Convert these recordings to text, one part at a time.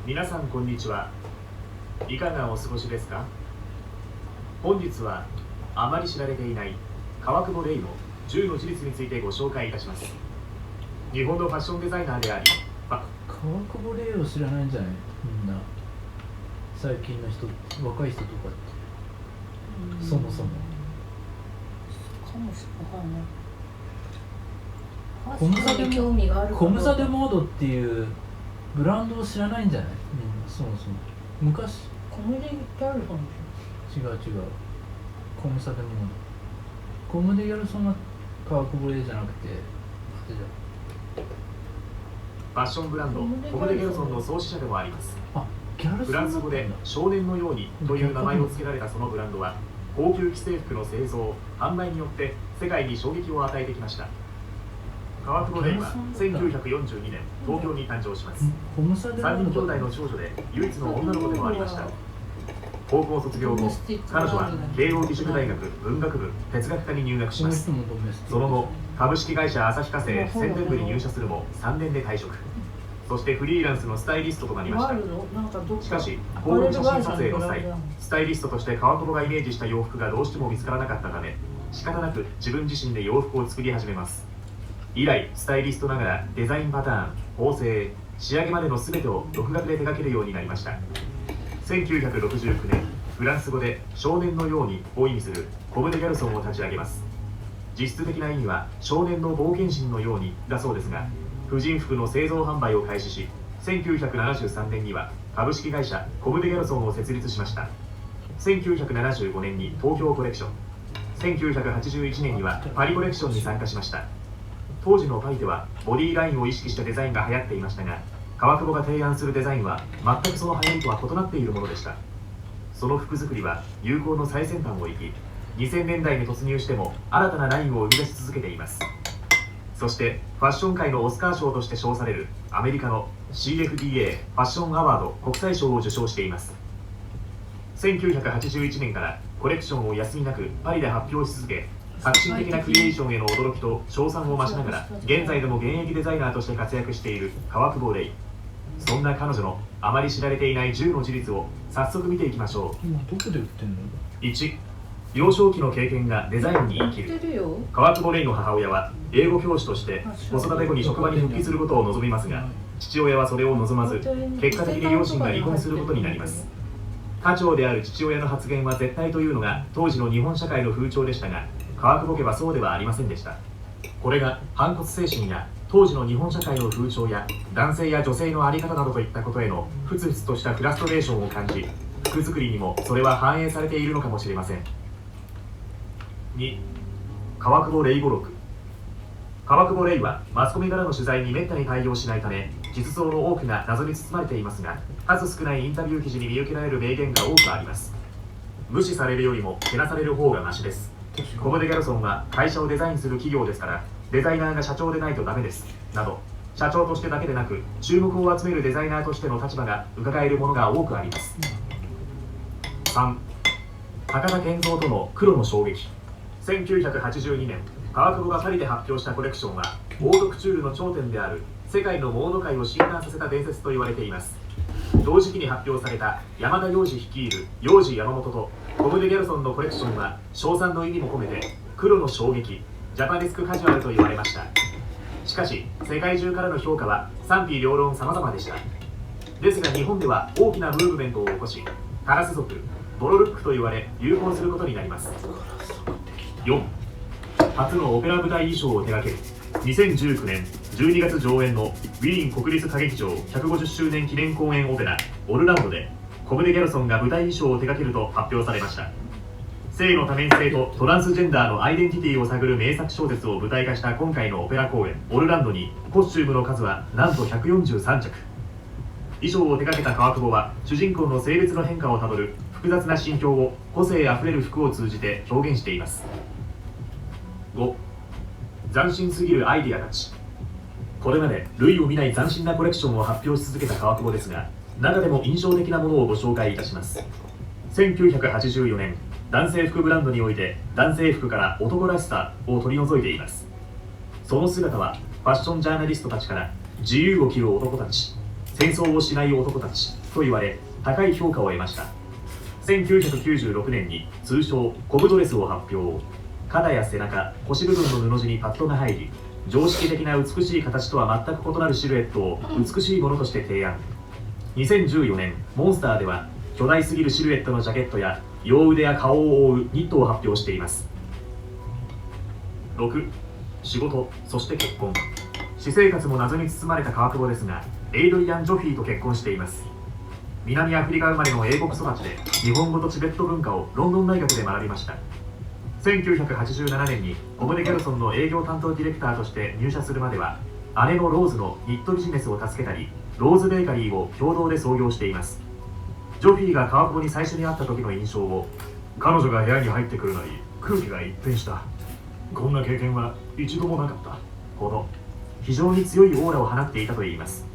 皆さんこんにちは。いかがお過ごしですか？本日はあまり知られていない川久保玲の10の事実についてご紹介いたします。日本のファッションデザイナーであり、川久保玲を知らないんじゃない？みんな最近の人、若い人とかってそもそもかもしれないね。コムサデモードっていうブランドを知らないんじゃない？みんなそもそも昔コムデギャルソンで違うコムサデモード、コムデギャルソンは川久保玲じゃなくてファッションブランドコムデギャルソンの創始者でもあります。ギャルソンフランス語で少年のようにという名前を付けられたそのブランドは高級既製服の製造・販売によって世界に衝撃を与えてきました。川久保玲は1942年東京に誕生します。3人兄弟の長女で唯一の女の子でもありました。高校卒業後、彼女は慶應義塾大学文学部哲学科に入学します。その後、株式会社旭化成宣伝部に入社するも3年で退職。そしてフリーランスのスタイリストとなりました。しかし、報道写真撮影の際、スタイリストとして川久保がイメージした洋服がどうしても見つからなかったため、仕方なく自分自身で洋服を作り始めます。以来、スタイリストながらデザインパターン、縫製、仕上げまでの全てを独学で手掛けるようになりました。1969年、フランス語で少年のようにを意味するコムデ・ギャルソンを立ち上げます。実質的な意味は少年の冒険心のようにだそうですが、婦人服の製造販売を開始し、1973年には株式会社コムデ・ギャルソンを設立しました。1975年に東京コレクション、1981年にはパリコレクションに参加しました。当時のパリではボディラインを意識したデザインが流行っていましたが、川久保が提案するデザインは全くその流行りとは異なっているものでした。その服作りは流行の最先端を行き、2000年代に突入しても新たなラインを生み出し続けています。そしてファッション界のオスカー賞として称されるアメリカの CFDA ファッションアワード国際賞を受賞しています。1981年からコレクションを休みなくパリで発表し続け、革新的なクリエーションへの驚きと称賛を増しながら現在でも現役デザイナーとして活躍している川久保玲。そんな彼女のあまり知られていない10の事実を早速見ていきましょう。今どこで売ってんの？ 1、幼少期の経験がデザインに生きる。川久保玲の母親は英語教師として子育て後に職場に復帰することを望みますが、父親はそれを望まず、結果的に両親が離婚することになります。家長である父親の発言は絶対というのが当時の日本社会の風潮でしたが、川久保家はそうではありませんでした。これが反骨精神や当時の日本社会の風潮や男性や女性の在り方などといったことへのふつふつとしたフラストレーションを感じ、服作りにもそれは反映されているのかもしれません。2、川久保玲語録。川久保玲はマスコミからの取材にめったに対応しないため、実像の多くが謎に包まれていますが、数少ないインタビュー記事に見受けられる名言が多くあります。無視されるよりもけなされる方がマシです。コムデ・ギャルソンは会社をデザインする企業ですから、デザイナーが社長でないとダメですなど、社長としてだけでなく注目を集めるデザイナーとしての立場が伺えるものが多くあります。3、高田健三との黒の衝撃。1982年、川久保がパリで発表したコレクションはオートクチュールの頂点である世界のモード界を震撼させた伝説と言われています。同時期に発表された山田洋次率いる洋次山本とコムデ・ギャルソンのコレクションは称賛の意味も込めて黒の衝撃、ジャパネスクカジュアルと言われました。しかし世界中からの評価は賛否両論様々でした。ですが日本では大きなムーブメントを起こし、カラス族、ボロルックと言われ流行することになります。4、初のオペラ舞台衣装を手掛ける。2019年12月上演のウィーン国立歌劇場150周年記念公演オペラオルランドでコムデ・ギャルソンが舞台衣装を手掛けると発表されました。性の多面性とトランスジェンダーのアイデンティティを探る名作小説を舞台化した今回のオペラ公演オルランドにコスチュームの数はなんと143着。衣装を手掛けた川久保は主人公の性別の変化をたどる複雑な心境を個性あふれる服を通じて表現しています。5、斬新すぎるアイディアたち。これまで類を見ない斬新なコレクションを発表し続けた川久保ですが、中でも印象的なものをご紹介いたします。1984年、男性服ブランドにおいて男性服から男らしさを取り除いています。その姿はファッションジャーナリストたちから自由を着る男たち、戦争をしない男たちと言われ、高い評価を得ました。1996年に通称コブドレスを発表。肩や背中、腰部分の布地にパッドが入り、常識的な美しい形とは全く異なるシルエットを美しいものとして提案。2014年、モンスターでは巨大すぎるシルエットのジャケットや両腕や顔を覆うニットを発表しています。6、仕事、そして結婚。私生活も謎に包まれた川久保ですが、エイドリアン・ジョフィーと結婚しています。南アフリカ生まれの英国育ちで、日本語とチベット文化をロンドン大学で学びました。1987年にコムデ・ギャルソンの営業担当ディレクターとして入社するまでは、姉のローズのニットビジネスを助けたり、ローズベーカリーを共同で創業しています。ジョフィーが川久保に最初に会った時の印象を、彼女が部屋に入ってくるなり空気が一変した、こんな経験は一度もなかったほど非常に強いオーラを放っていたといいます。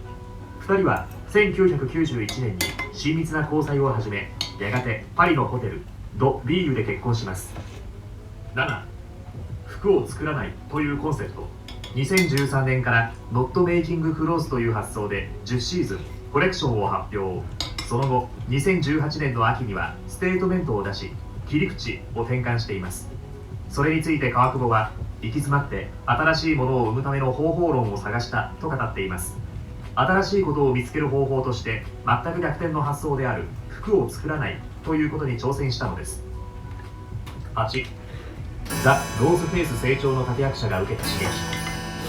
2人は1991年に親密な交際を始め、やがてパリのホテルド・ビーユで結婚します。7、服を作らないというコンセプト。2013年からノットメイキングクローズという発想で10シーズンコレクションを発表。その後2018年の秋にはステートメントを出し、切り口を転換しています。それについて川久保は、行き詰まって新しいものを生むための方法論を探したと語っています。新しいことを見つける方法として全く逆転の発想である服を作らないということに挑戦したのです。8、ザ・ノースフェイス成長の立役者が受けた刺激。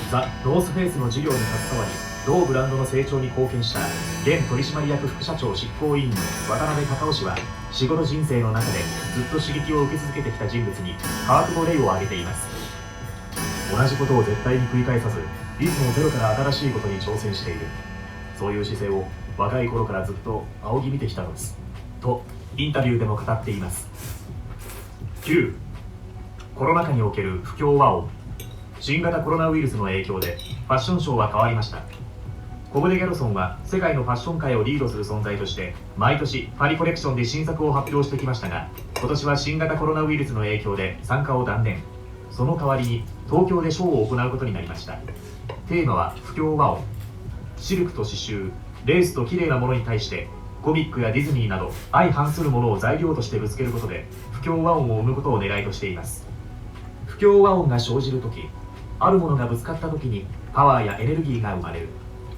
ザ・ノースフェイスの事業に携わり、同ブランドの成長に貢献した現取締役副社長執行委員の渡辺隆夫氏は、仕事人生の中でずっと刺激を受け続けてきた人物に川久保玲を挙げています。同じことを絶対に繰り返さず、いつもゼロから新しいことに挑戦している。そういう姿勢を若い頃からずっと仰ぎ見てきたのです。と、インタビューでも語っています。9、コロナ禍における不況和音。新型コロナウイルスの影響でファッションショーは変わりました。コムデ・ギャルソンは世界のファッション界をリードする存在として毎年パリコレクションで新作を発表してきましたが、今年は新型コロナウイルスの影響で参加を断念。その代わりに東京でショーを行うことになりました。テーマは不況和音。シルクと刺繍、レースと綺麗なものに対してコミックやディズニーなど相反するものを材料としてぶつけることで不協和音を生むことを狙いとしています。不協和音が生じるとき、あるものがぶつかったときにパワーやエネルギーが生まれる。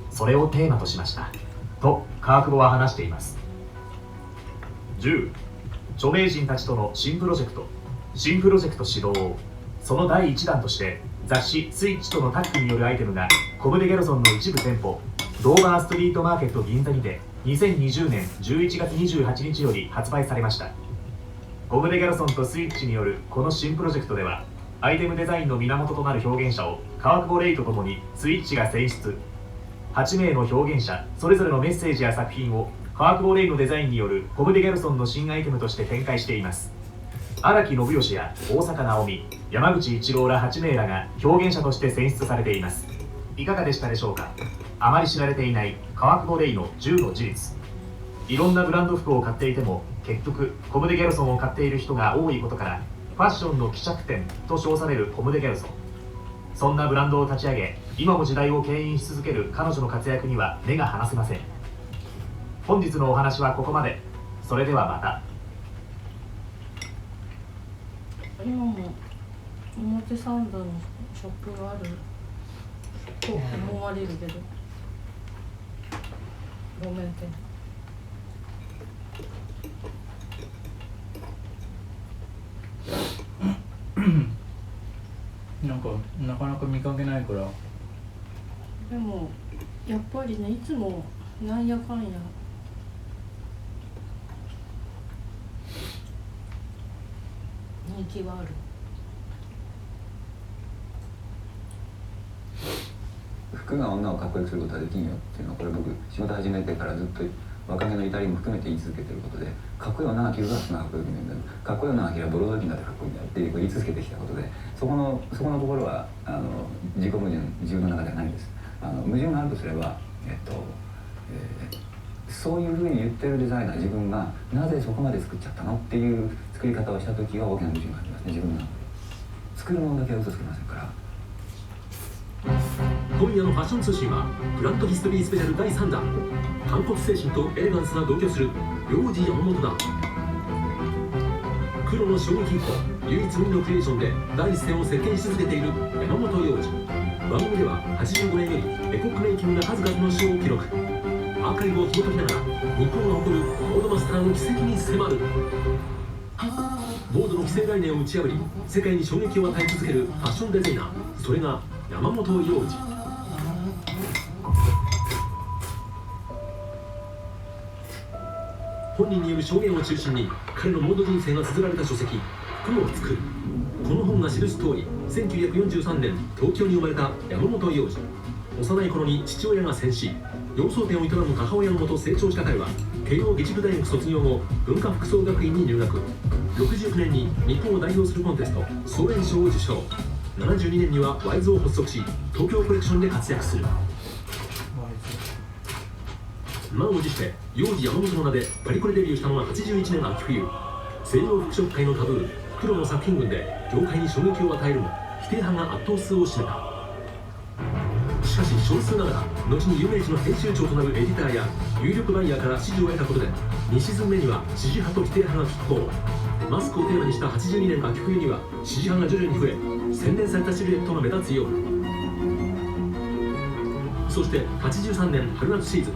それをテーマとしましたと川久保は話しています。10、著名人たちとの新プロジェクト始動。その第1弾として雑誌スイッチとのタッグによるアイテムがコムデ・ギャルソンの一部店舗ドーバーストリートマーケット銀座にて2020年11月28日より発売されました。コムデ・ギャルソンとスイッチによるこの新プロジェクトでは、アイテムデザインの源となる表現者を川久保玲とともにスイッチが選出。8名の表現者それぞれのメッセージや作品を川久保玲のデザインによるコムデ・ギャルソンの新アイテムとして展開しています。荒木信義や大坂なおみ、山口一郎ら8名らが表現者として選出されています。いかがでしたでしょうか。あまり知られていない川久保玲の10の事実。いろんなブランド服を買っていても結局コムデ・ギャルソンを買っている人が多いことから、ファッションの希釈点と称されるコムデ・ギャルソン。そんなブランドを立ち上げ、今も時代を牽引し続ける彼女の活躍には目が離せません。本日のお話はここまで。それではまた。今も表参道のショップがあると思われるけど、ごめんて。なんかなかなか見かけないから。でもやっぱりね、いつもなんやかんや人気はある。服が女をかっこよくすることはできんよっていうのは、これ僕仕事始めてからずっと若気の至りも含めて言い続けてることで、かっこいい女が着るからそんなかっこよく見えるんだよ、かっこいい女が着ればボロ雑巾だってかっこいいんだよって言い続けてきたことで、そこのところは自己矛盾、自分の中ではないんです。矛盾があるとすれば、そういうふうに言ってるデザイナー自分がなぜそこまで作っちゃったのっていう作り方をした時は大きな矛盾がありますね。自分が作るものだけは嘘つけませんから。今夜のファッション通信はブランドヒストリースペシャル第3弾。反骨精神とエレガンスが同居する領事山本だ。黒の衝撃一歩、唯一無二のクリエーションで第一線を席巻し続けている山本耀司。番組では85年よりエポックメイキングな数々の賞を記録。アーカイブを紐解きながら日本が誇るボードマスターの奇跡に迫る。ボードの既成概念を打ち破り世界に衝撃を与え続けるファッションデザイナー、それが山本耀司。本人による証言を中心に彼のモード人生が綴られた書籍「黒を作る」。この本が記す通り、1943年東京に生まれた山本耀司。幼い頃に父親が戦死、洋装店を営む母親のもと成長した彼は慶応義塾大学卒業後文化服装学院に入学。69年に日本を代表するコンテスト総演賞を受賞。72年にはワイズを発足し東京コレクションで活躍する。満を持して幼児山本の名でパリコレデビューしたのが81年秋冬。西洋服飾界のタブー黒の作品群で業界に衝撃を与えるも否定派が圧倒数を占めた。しかし少数ながら後に有名人の編集長となるエディターや有力バイヤーから支持を得たことで2シーズン目には支持派と否定派が拮抗。マスクをテーマにした82年秋冬には支持派が徐々に増え洗練されたシルエットが目立つように。そして83年春夏シーズン、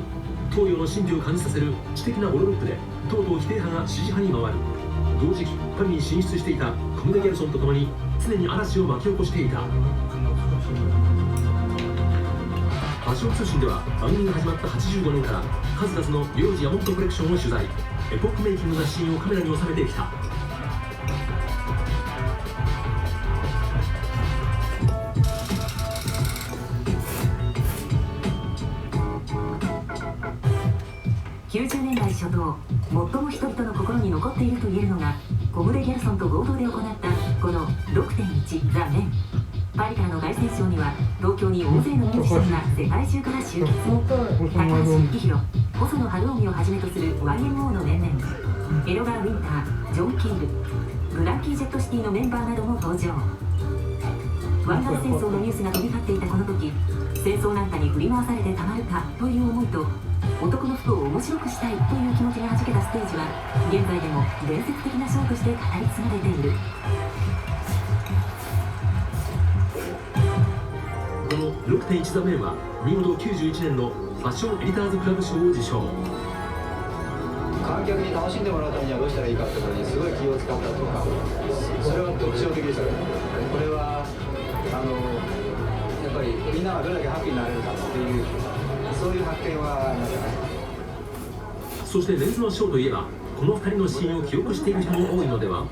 東洋の真理を感じさせる知的なボロルックでとうとう否定派が支持派に回る。同時期パリに進出していたコムデ・ギャルソンと共に常に嵐を巻き起こしていた。ファッション通信では番組が始まった85年から数々の領事山本コレクションを取材。エポックメイキングなシーンをカメラに収めてきた。90年代初頭、最も人々の心に残っていると言えるのがコムデ・ギャルソンと合同で行ったこの 6.1 ザ・メン。パリからの凱旋ショーには東京に大勢のミュージシャンが世界中から集結。高橋幸宏、細野晴臣をはじめとする YMO の面々、エロガー・ウィンター、ジョン・キール、ブランキー・ジェット・シティのメンバーなども登場。湾岸戦争のニュースが飛び交っていたこの時、戦争なんかに振り回されてたまるかという思いと男の服を面白くしたいという気持ちがはじけたステージは現在でも伝説的なショーとして語り継がれている。この 6.1 ザ・メンは見事91年のファッションエディターズクラブ賞を受賞。観客に楽しんでもらうためにはどうしたらいいかってことにすごい気を使ったとか、それは特徴的でしたね。これはやっぱりみんながどれだけハッピーになれるかっていうそういう発見はありましたね。そしてメンズのショーといえばこの2人のシーンを記憶している人も多いのでは。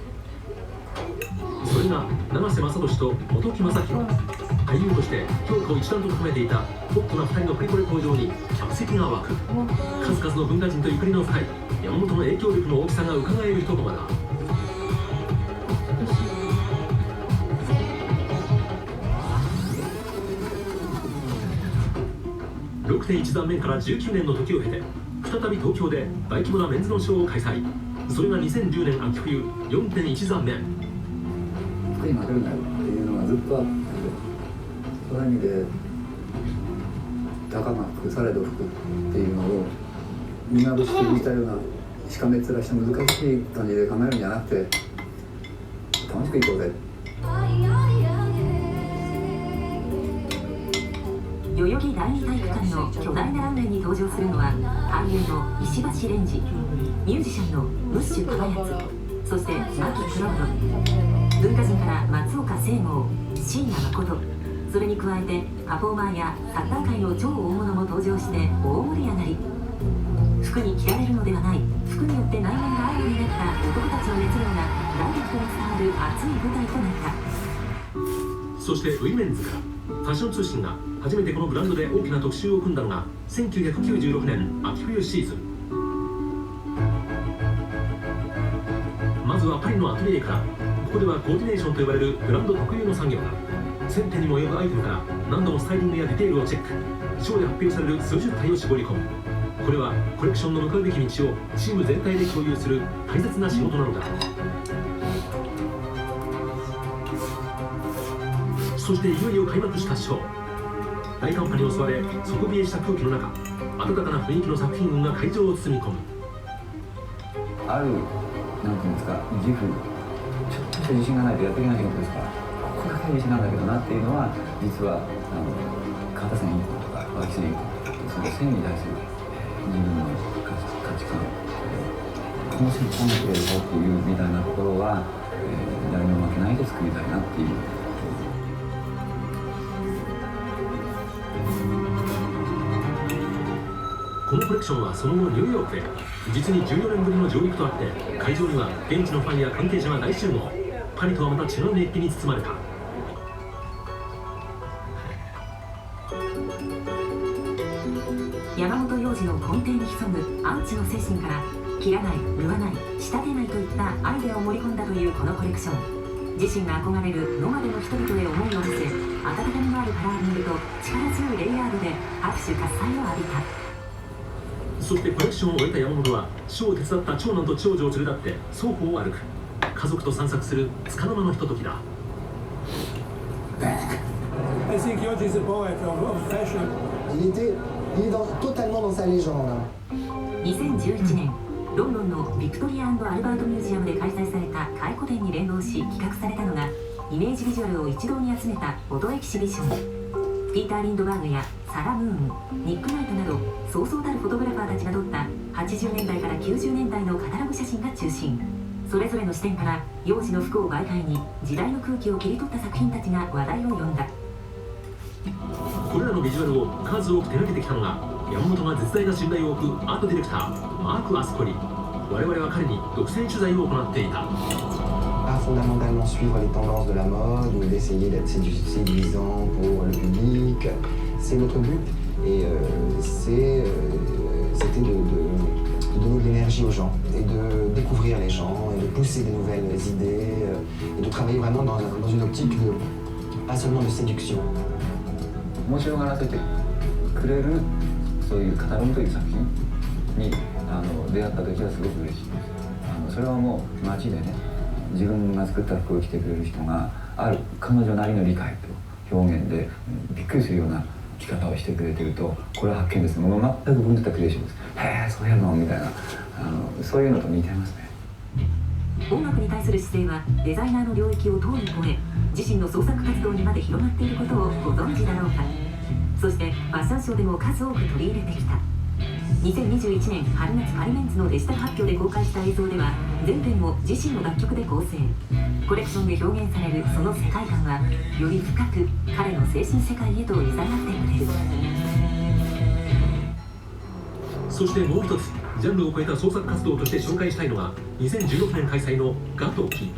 それが永瀬正敏と本木雅弘。俳優として評価を一段と高めていたホットな2人のパリコレ登場に客席が沸く。数々の文化人とゆかりの深い山本の影響力の大きさがうかがえる一コマだ。6.1 残面から19年の時を経て再び東京で大規模なメンズのショーを開催。それが2010年秋冬 4.1 残面。服に負けるなよっていうのがずっとあって、そういう意味でたかが服されど服っていうのをみんなぶしにしたようなしかめっ面した難しい感じで考えるんじゃなくて楽しくいこうぜ。代々木第二体育館の巨大なランウェイに登場するのは俳優の石橋蓮司、ミュージシャンのムッシュ川谷、そして牧黒室、文化人から松岡聖剛、椎名誠、それに加えてパフォーマーやサッカー界の超大物も登場して大盛り上がり。服に着られるのではない、服によって内面がアイドルになった男たちの熱量がダイレクトに伝わる熱い舞台となった。そしてウィメンズからファッション通信が初めてこのブランドで大きな特集を組んだのが1996年秋冬シーズン。まずはパリのアトリエから。ここではコーディネーションと呼ばれるブランド特有の作業が1000点にも及ぶアイテムから何度もスタイリングやディテールをチェック。ショーで発表される数十体を絞り込む。これはコレクションの向かうべき道をチーム全体で共有する大切な仕事なのだ。そしていよいよ開幕したショー。大寒波に襲われ底冷えした空気の中、温かな雰囲気の作品群が会場を包み込む。あるなんていうんですか、自負、ちょっとした自信がないとやっていけない仕事ですから、ここだけは自信なんだけどなっていうのは、実は片線1本とか脇線1本、その線に対する自分の価値観、この線こんなくれるぞっていうみたいなところは、誰にも負けないで作りたいなっていう。このコレクションはその後ニューヨークへ、実に14年ぶりの上陸とあって、会場には現地のファンや関係者が大集合。パリとはまた違う熱気に包まれた。山本耀司の根底に潜むアンチの精神から、切らない、縫わない、仕立てないといったアイデアを盛り込んだというこのコレクション。自身が憧れるノマドの人々へ思いを馳せ、温かみのあるカラーリングと力強いレイヤードで拍手喝采を浴びた。そしてコレクションを終えた山本は、ショーを手伝った長男と長女を連れ立って双方を歩く。家族と散策する束の間のひとときだ。I think Yoji is a poet of fashion. Il est totalement dans sa légende. 2011年、ロンドンのビクトリア&アルバートミュージアムで開催された回顧展に連動し企画されたのが、イメージビジュアルを一堂に集めたフォトエキシビション。ピーター・リンドバーグやサラ・ムーン、ニック・ナイトなどそうそうたるフォトグラファーたちが撮った80年代から90年代のカタログ写真が中心。それぞれの視点から幼児の服を媒介に時代の空気を切り取った作品たちが話題を呼んだ。これらのビジュアルを数多く手掛けてきたのが、山本が絶大な信頼を置くアートディレクターマーク・アスコリ。我々は彼に独占取材を行っていた。Pas fondamentalement suivre les tendances de la mode ou d'essayer d'être séduisant pour le public, c'est notre but et c'était de donner de l'énergie aux gens et de découvrir les gens et de pousser des nouvelles idées et de travailler vraiment dans une optique de pas seulement de séduction. 面白がらせてくれるそういうカタログという作品に出会った時はすごく嬉しいです。それはもう街でね、自分が作った服を着てくれる人がある彼女なりの理解と表現でびっくりするような着方をしてくれてると、これは発見ですね。もう全く僕にとってはクリエーションです。へえ、そうやるのみたいなそういうのと似てますね。音楽に対する姿勢はデザイナーの領域をとうに超え、自身の創作活動にまで広がっていることをご存知だろうか。そしてファッションショーでも数多く取り入れてきた。2021年春夏パリメンズのデジタル発表で公開した映像では、全編を自身の楽曲で構成。コレクションで表現されるその世界観は、より深く彼の精神世界へと誘ってくれる。そしてもう一つ、ジャンルを超えた創作活動として紹介したいのが、2016年開催の画と木。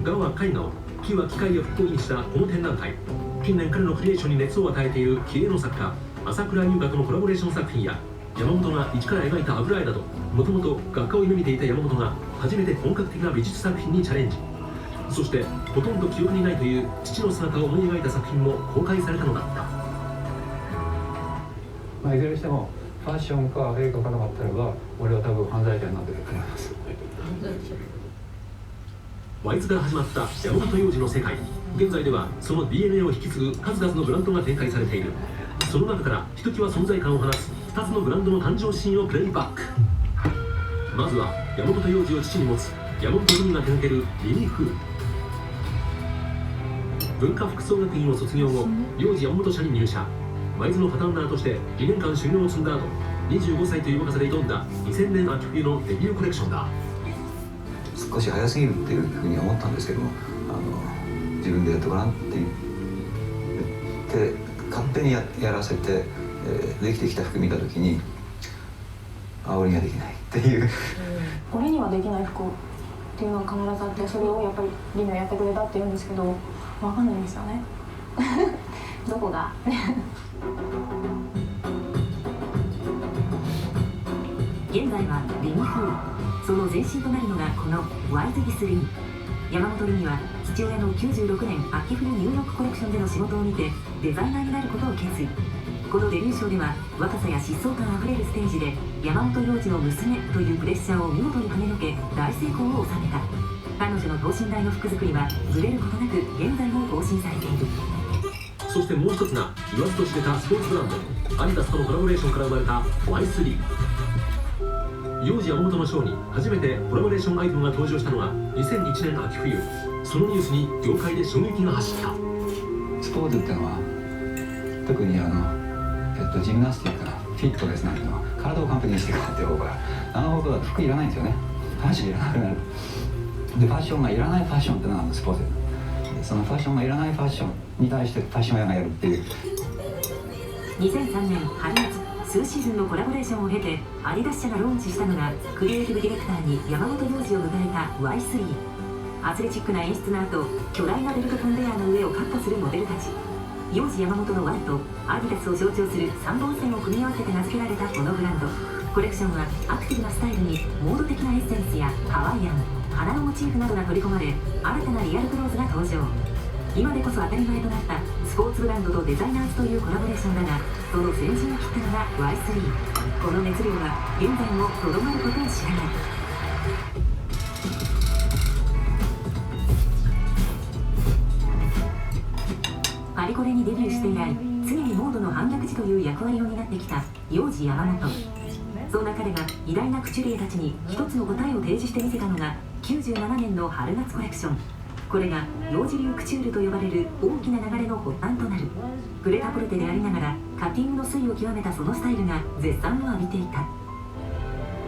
画は絵画を、木は機械を復興にしたこの展覧会。近年彼のクリエーションに熱を与えている気鋭の作家朝倉優香とのコラボレーション作品や、山本が一から描いた油絵など、もともと学科を夢見ていた山本が初めて本格的な美術作品にチャレンジ。そしてほとんど記憶にないという父の姿を思い描いた作品も公開されたのだった。いずれにしてもファッションか絵描かなかったらば、俺は多分犯罪者になってると思います。ワイズから始まった山本耀司の世界。現在ではその DNA を引き継ぐ数々のブランドが展開されている。その中からひときわ存在感を放つ2つのブランドの誕生シーンをプレイバック。まずは山本耀司を父に持つ山本凛が手掛けるリミフー。文化服装学院を卒業後、耀司山本社に入社。ワイズのパタンナーとして2年間修行を積んだ後、25歳という若さで挑んだ2000年秋冬のデビューコレクションだ。少し早すぎるっていうふうに思ったんですけども、自分でやってごらんって言って勝手に やらせて、できてきた服見た時に、俺にはできないっていう、俺にはできない服っていうのは必ずあって、それをやっぱりリナやってくれたって言うんですけど、分かんないんですよねどこが現在はリミフー、その前身となるのがこのワイズ・ディス・リン。山本凛は父親の96年秋冬ニューヨークコレクションでの仕事を見てデザイナーになることを決意。このデビュー賞では若さや疾走感あふれるステージで山本耀司の娘というプレッシャーを見事に跳ねのけ大成功を収めた。彼女の等身大の服作りはブレることなく現在も更新されている。そしてもう一つが言わずと知れたスポーツブランドアディダスとのコラボレーションから生まれた Y3。 幼児山本のショーに初めてコラボレーションアイテムが登場したのが2001年秋冬。そのニュースに業界で衝撃が走った。スポーツっていうのは特にジムナスティックなフィットネスなんていうのは体を完璧にしていくっていう方向から方向だと服いらないんですよね。ファッションいらなくなる。でファッションがいらないファッションってのがスポーツで、そのファッションがいらないファッションに対してファッション屋がやるっていう。2003年春夏数シーズンのコラボレーションを経てアディダス社がローンチしたのがクリエイティブディレクターに山本耀司を迎えた Y3。 アスレチックな演出の後、巨大なベルトコンベヤーの上をカットするモデルたち。幼児山本の Y とアディダスを象徴する3本線を組み合わせて名付けられたこのブランド。コレクションはアクティブなスタイルにモード的なエッセンスやハワイアン、花のモチーフなどが取り込まれ、新たなリアルクローズが登場。今でこそ当たり前となったスポーツブランドとデザイナーズというコラボレーションだが、その先陣を切ったのが Y3。 この熱量は現在もとどまることを知らない。パリコレにデビューして以来、常にモードの反逆児という役割を担ってきた幼児山本。そんな彼が偉大なクチュリエたちに一つの答えを提示してみせたのが97年の春夏コレクション。これが幼児流クチュールと呼ばれる大きな流れの発端となる。プレタポルテでありながらカッティングの粋を極めたそのスタイルが絶賛を浴びていた。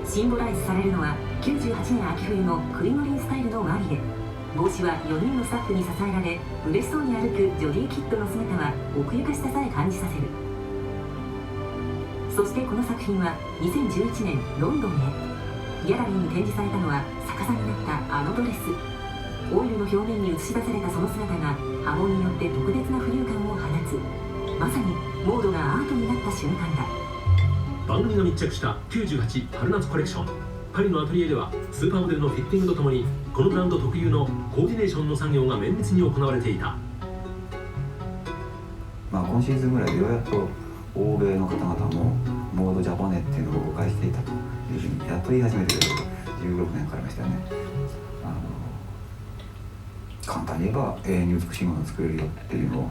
シンボライズされるのは98年秋冬のクリノリンスタイルのマリエ。帽子は4人のスタッフに支えられ、嬉しそうに歩くジョディ・キッドの姿は奥ゆかしささえ感じさせる。そしてこの作品は2011年ロンドンへ。ギャラリーに展示されたのは逆さになったあのドレス。オイルの表面に映し出されたその姿が波紋によって特別な浮遊感を放つ。まさにモードがアートになった瞬間だ。番組が密着した98春夏コレクション。パリのアトリエではスーパーモデルのフィッティングとともにこのブランド特有のコーディネーションの作業が綿密に行われていた。今シーズンぐらいでようやっと欧米の方々もモードジャポネっていうのを誤解していたというふうにやっと言い始めてくれる。16年かかりましたよね。簡単に言えば永遠に美しいものを作れるよっていうのを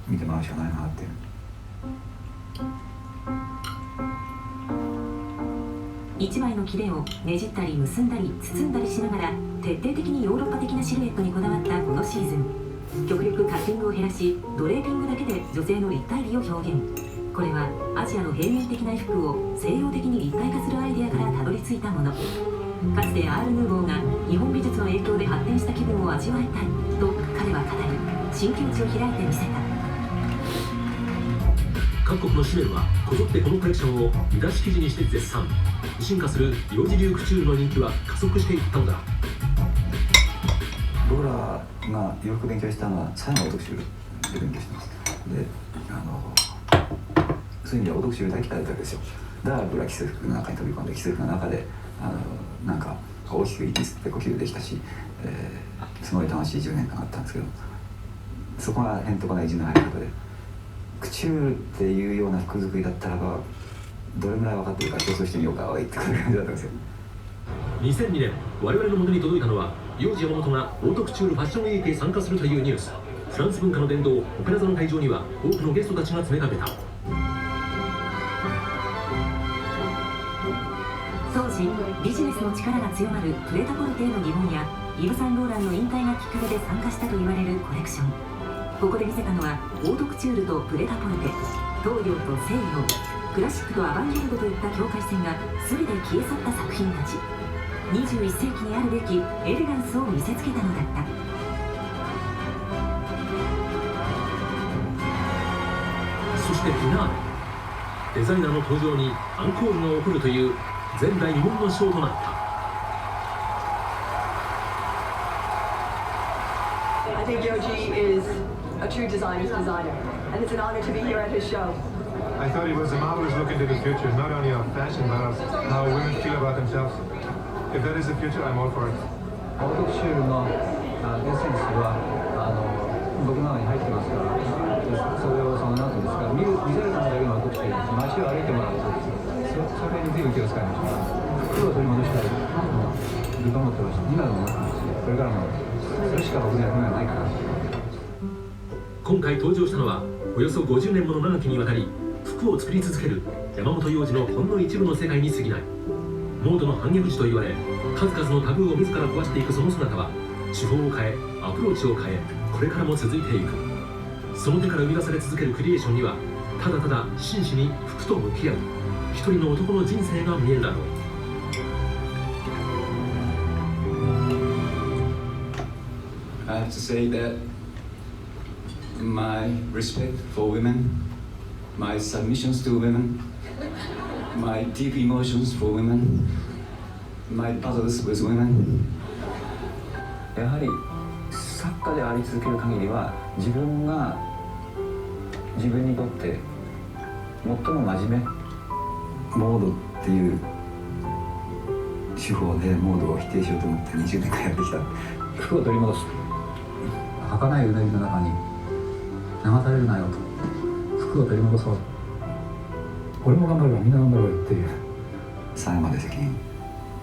見てもらうしかないなっていう。一枚の切れをねじったり結んだり包んだりしながら徹底的にヨーロッパ的なシルエットにこだわったこのシーズン。極力カッティングを減らしドレーピングだけで女性の立体美を表現。これはアジアの平面的な衣服を西洋的に立体化するアイデアからたどり着いたもの。かつてアール・ヌーボーが日本美術の影響で発展した気分を味わいたいと彼は語り、新境地を開いてみせた。各国のシメルはこぞってこのコレクションを見出し記事にして絶賛。進化する幼児流クチュールの人気は加速していったのだ。僕らが洋服勉強したのは最後のオートクチュールで勉強してます。でそういう意味ではオートクチュールだけ鍛えたわけですよ。だから僕ら既製服の中に飛び込んで既製服の中でなんか大きく息吸って呼吸できたし、すごい楽しい10年間あったんですけど、そこがへんとこな意地の入り方で、クチュールっていうような服作りだったらばどれぐらい分かってるか競争してみようかおいって感じだったんですよ。2002年我々の元に届いたのは幼児山本がオートクチュールファッションウィークへ参加するというニュース。フランス文化の殿堂オペラ座の会場には多くのゲストたちが詰めかけた。当時ビジネスの力が強まるプレタポルテへの疑問やイヴ・サンローランの引退がきっかけで参加したと言われるコレクション。ここで見せたのはオートクチュールとプレタポルテ、東洋と西洋、クラシックとアバンギャルドといった境界線が全て消え去った作品たち。21世紀にあるべきエレガンスを見せつけたのだった。そしてフィナーレ、デザイナーの登場にアンコールが起こるという前代未聞のショーとなった。I think Yoji is a true designer's designer, and it's an honor to be here at his show. I thought it was a marvelous look into the future, not only of fashion, but of how women feel about themselves. If that is the future, I'm all for it. オートクチュールのエッセンスは僕の中に入ってますから、それをなんていうんですか、見せるためだけのオートクチュールです。街を歩いてもらうとそれに随分気を使いました。服を取り戻したいと思ってました。今でも思ってますし、これからもそれしか僕にはないかな。今今回登場したのはおよそ50年もの長きにわたり服を作り続ける山本耀司のほんの一部の世界に過ぎない。モードの反逆児と言われ、数々のタブーを自ら壊していくその姿は、手法を変えアプローチを変え、これからも続いていく。その手から生み出され続けるクリエーションには、ただただ真摯に服と向き合う一人の男の人生が見えるだろう。I have to say that my respect for women, my submissions to women, my deep emotions for women, my battles with women. やはり作家であり続ける限りは、自分が自分にとって最も真面目、モードっていう手法でモードを否定しようと思って20年間やってきた。服を取り戻す。儚いうなぎの中に流されるなよと。服を取り戻そう。俺も頑張るわ、みんな頑張ろうよっていう。最後まで責任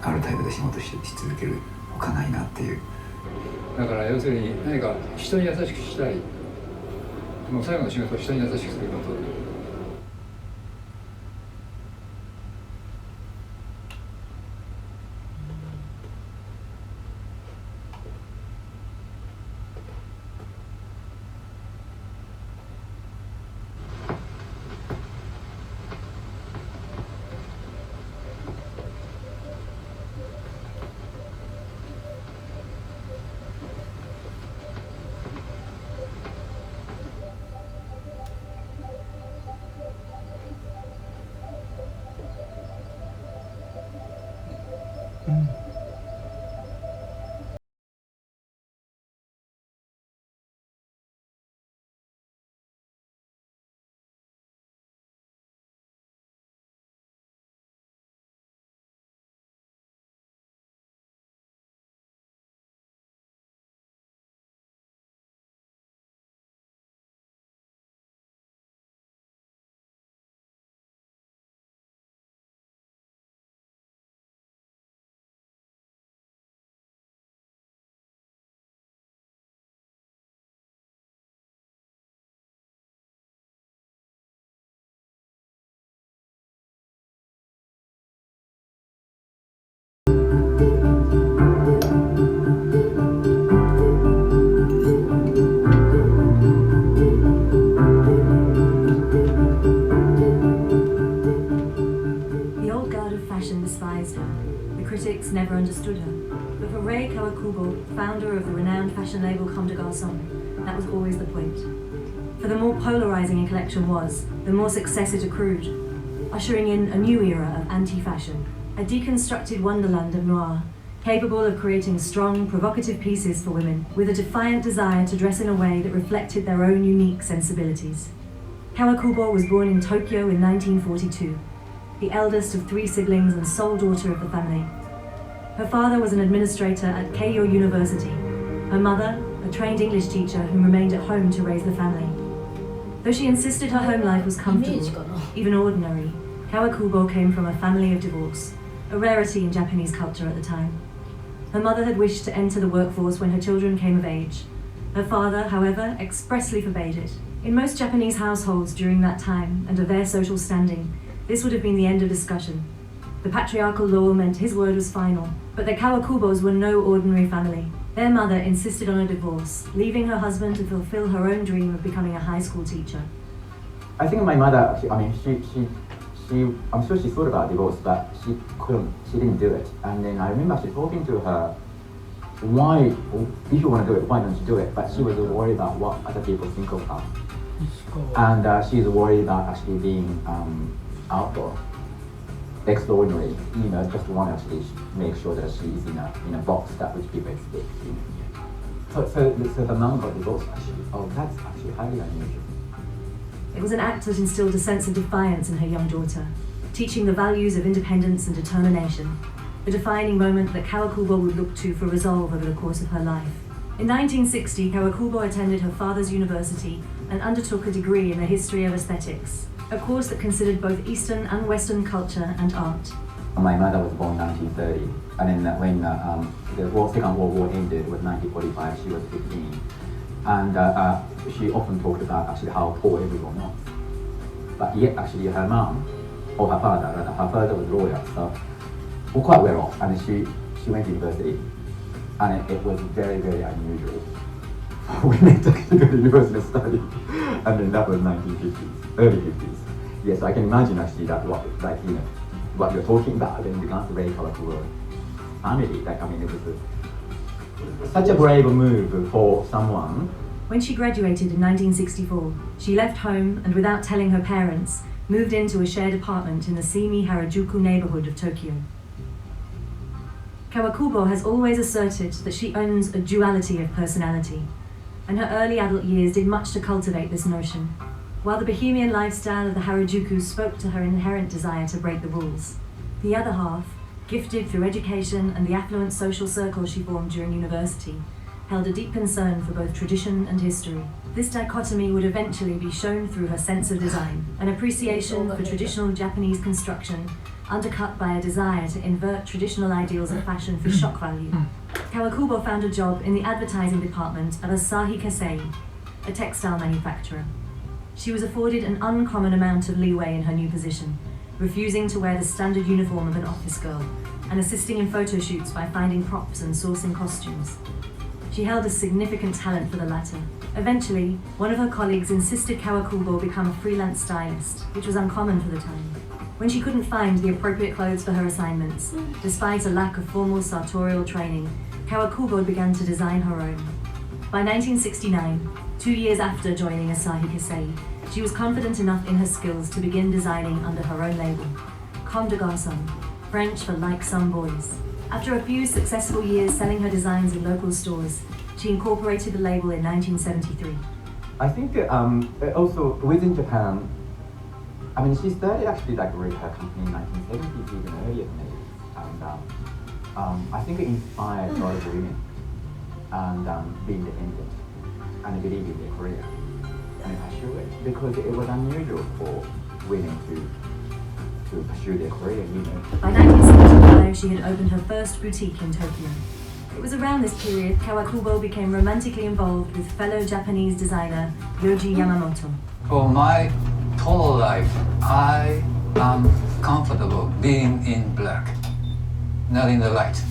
ある態度で仕事し続けるほかないなっていう。だから要するに何か人に優しくしたい。もう最後の仕事は人に優しくすること。Critics never understood her, but for Rei Kawakubo, founder of the renowned fashion label Comme des Garçons, that was always the point. For the more polarizing a collection was, the more success it accrued, ushering in a new era of anti-fashion, a deconstructed wonderland of noir, capable of creating strong, provocative pieces for women, with a defiant desire to dress in a way that reflected their own unique sensibilities. Kawakubo was born in Tokyo in 1942, the eldest of 3 siblings and sole daughter of the family. Her father was an administrator at Keio University, her mother, a trained English teacher who remained at home to raise the family. Though she insisted her home life was comfortable, even ordinary, Kawakubo came from a family of divorce, a rarity in Japanese culture at the time. Her mother had wished to enter the workforce when her children came of age. Her father, however, expressly forbade it. In most Japanese households during that time, and of their social standing, this would have been the end of discussion. The patriarchal law meant his word was final, but the Kawakubos were no ordinary family. Their mother insisted on a divorce, leaving her husband to fulfill her own dream of becoming a high school teacher. I think my mother, I'm sure she thought about divorce, but she didn't do it. And then I remember actually talking to her, why, if you want to do it, why don't you do it? But she was worried about what other people think of her. And she's worried about actually being outdoor. Extraordinary, just want to actually make sure that she's in a box that which people expect. So the mom got divorced actually. Oh, that's actually highly unusual. It was an act that instilled a sense of defiance in her young daughter, teaching the values of independence and determination, a defining moment that Kawakubo would look to for resolve over the course of her life. In 1960, Kawakubo attended her father's university and undertook a degree in the history of aesthetics, a course that considered both Eastern and Western culture and art. My mother was born in 1930, and then when the Second World War ended, it was 1945, she was 15. And she often talked about actually how poor everyone was. But yet actually her mom, or her father, rather, her father was a lawyer, so well, quite well off, and she went to university, and it was very, very unusual for women to go to university and study. And then that was 1950s, early 50s. Yes, I can imagine actually that what you're talking about, and becomes a very colorful family. Like, I mean, it was such a brave move for someone. When she graduated in 1964, she left home and without telling her parents, moved into a shared apartment in the Simi Harajuku neighborhood of Tokyo. Kawakubo has always asserted that she owns a duality of personality, and her early adult years did much to cultivate this notion. While the bohemian lifestyle of the Harajuku spoke to her inherent desire to break the rules, the other half, gifted through education and the affluent social circle she formed during university, held a deep concern for both tradition and history. This dichotomy would eventually be shown through her sense of design, an appreciation for traditional Japanese construction, undercut by a desire to invert traditional ideals of fashion for shock value. Kawakubo found a job in the advertising department of Asahi Kasei, a textile manufacturer. She was afforded an uncommon amount of leeway in her new position, refusing to wear the standard uniform of an office girl, and assisting in photo shoots by finding props and sourcing costumes. She held a significant talent for the latter. Eventually, one of her colleagues insisted Kawakubo become a freelance stylist, which was uncommon for the time. When she couldn't find the appropriate clothes for her assignments, despite a lack of formal sartorial training, Kawakubo began to design her own. By 1969, 2 years after joining Asahi Kasei, she was confident enough in her skills to begin designing under her own label, Comme des Garçons, French for like some boys. After a few successful years selling her designs in local stores, she incorporated the label in 1973. I think also within Japan, I mean, she started actually like with her company in 1970s, even earlier than this, and I think it inspired a lot of women and being independent and believing in their career and pursue it, because it was unusual for women to pursue their career, you know. By 1975, she had opened her first boutique in Tokyo. It was around this period Kawakubo became romantically involved with fellow Japanese designer Yoji Yamamoto. For my total life, I am comfortable being in black, not in the light.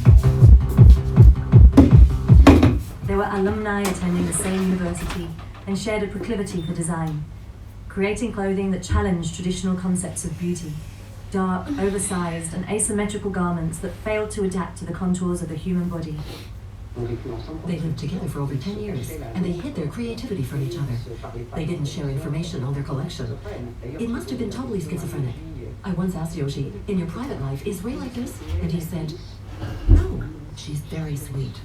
There were alumni attending the same university and shared a proclivity for design, creating clothing that challenged traditional concepts of beauty. Dark, oversized, and asymmetrical garments that failed to adapt to the contours of the human body. They lived together for over 10 years, and they hid their creativity from each other. They didn't share information on their collection. It must have been totally schizophrenic. I once asked Yoshi, in your private life, is Ray like this? And he said, no, she's very sweet.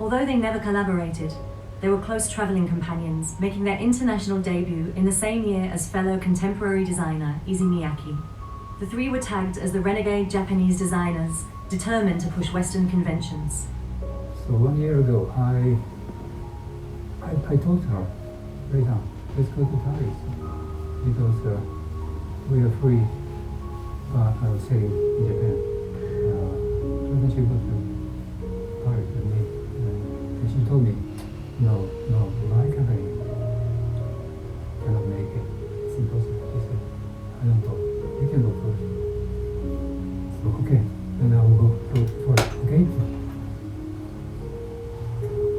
Although they never collaborated, they were close traveling companions, making their international debut in the same year as fellow contemporary designer Issey Miyake. The three were tagged as the renegade Japanese designers, determined to push Western conventions. So 1 year ago, I told her, right now, let's go to Paris, because we are free selling in Japan. Why don't you go to Paris with me? And she told me, no, my company cannot make it. It's impossible. She said, I don't know. You can go first. So, okay, then I will go first, okay?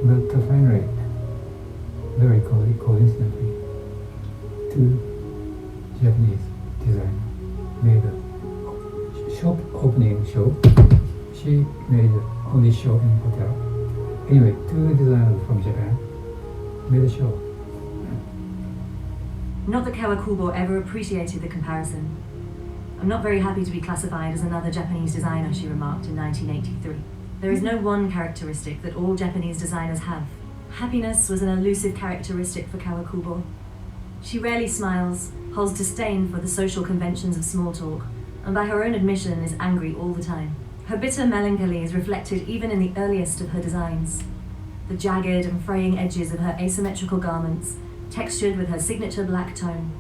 But finally, very coincidentally, 2 Japanese designers made a shop opening show. She made only show in hotel. Anyway, 2 designers from Japan made a show. Not that Kawakubo ever appreciated the comparison. I'm not very happy to be classified as another Japanese designer, she remarked in 1983. There is no one characteristic that all Japanese designers have. Happiness was an elusive characteristic for Kawakubo. She rarely smiles, holds disdain for the social conventions of small talk, and by her own admission is angry all the time. Her bitter melancholy is reflected even in the earliest of her designs. The jagged and fraying edges of her asymmetrical garments, textured with her signature black tone.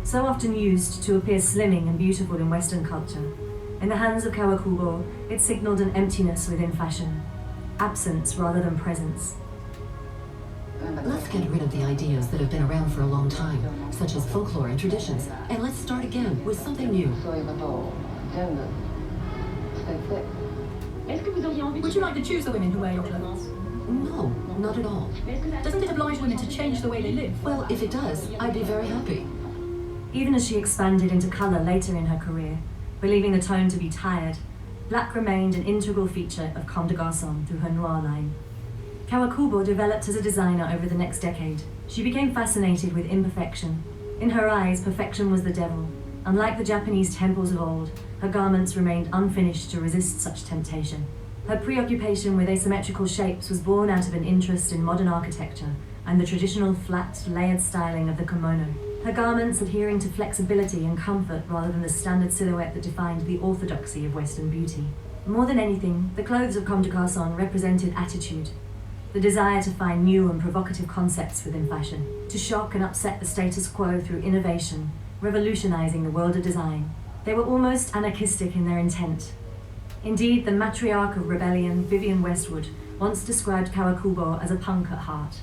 So often used to appear slimming and beautiful in Western culture, in the hands of Kawakubo, it signaled an emptiness within fashion. absence rather than presence. Let's get rid of the ideas that have been around for a long time, such as folklore and traditions, and let's start again with something new. Would you like to choose the women who wear your clothes? No, not at all. Doesn't it oblige women to change the way they live? Well, if it does, I'd be very happy. Even as she expanded into colour later in her career, believing the tone to be tired, black remained an integral feature of Comme des Garçons through her noir line. Kawakubo developed as a designer over the next decade. She became fascinated with imperfection. In her eyes, perfection was the devil. Unlike the Japanese temples of old, her garments remained unfinished to resist such temptation. Her preoccupation with asymmetrical shapes was born out of an interest in modern architecture and the traditional flat, layered styling of the kimono. Her garments adhering to flexibility and comfort rather than the standard silhouette that defined the orthodoxy of Western beauty. More than anything, the clothes of Comme des Garçons represented attitude, the desire to find new and provocative concepts within fashion, to shock and upset the status quo through innovation, revolutionizing the world of design. They were almost anarchistic in their intent. Indeed, the matriarch of rebellion, Vivienne Westwood, once described Kawakubo as a punk at heart.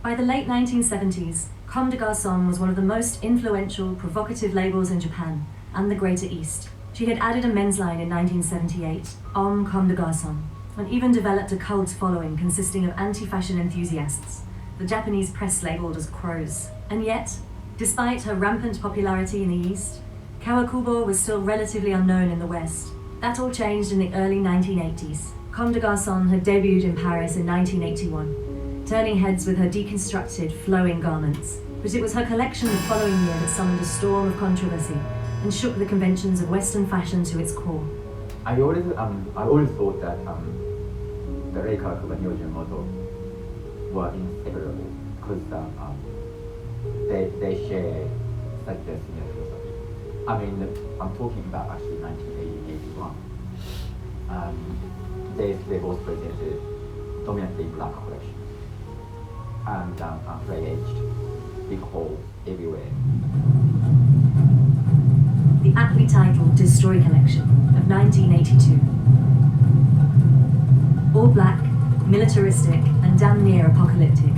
By the late 1970s, Comme des Garçons was one of the most influential, provocative labels in Japan and the Greater East. She had added a men's line in 1978, Homme Comme des Garçons, and even developed a cult following consisting of anti-fashion enthusiasts, the Japanese press labeled as crows. And yet, despite her rampant popularity in the East, Kawakubo was still relatively unknown in the West. That all changed in the early 1980s. Comme des Garçons had debuted in Paris in 1981, turning heads with her deconstructed, flowing garments. But it was her collection the following year that summoned a storm of controversy and shook the conventions of Western fashion to its core. I always thought that the Rei Kawakubo and Yoji Yamamoto were inseparable because they share such a similar philosophy. I mean, I'm talking about actually 1980-81. They both presented dominantly black collection and play-aged, big holes everywhere. The aptly titled Destroy Collection of 1982. All black, militaristic, and damn near apocalyptic,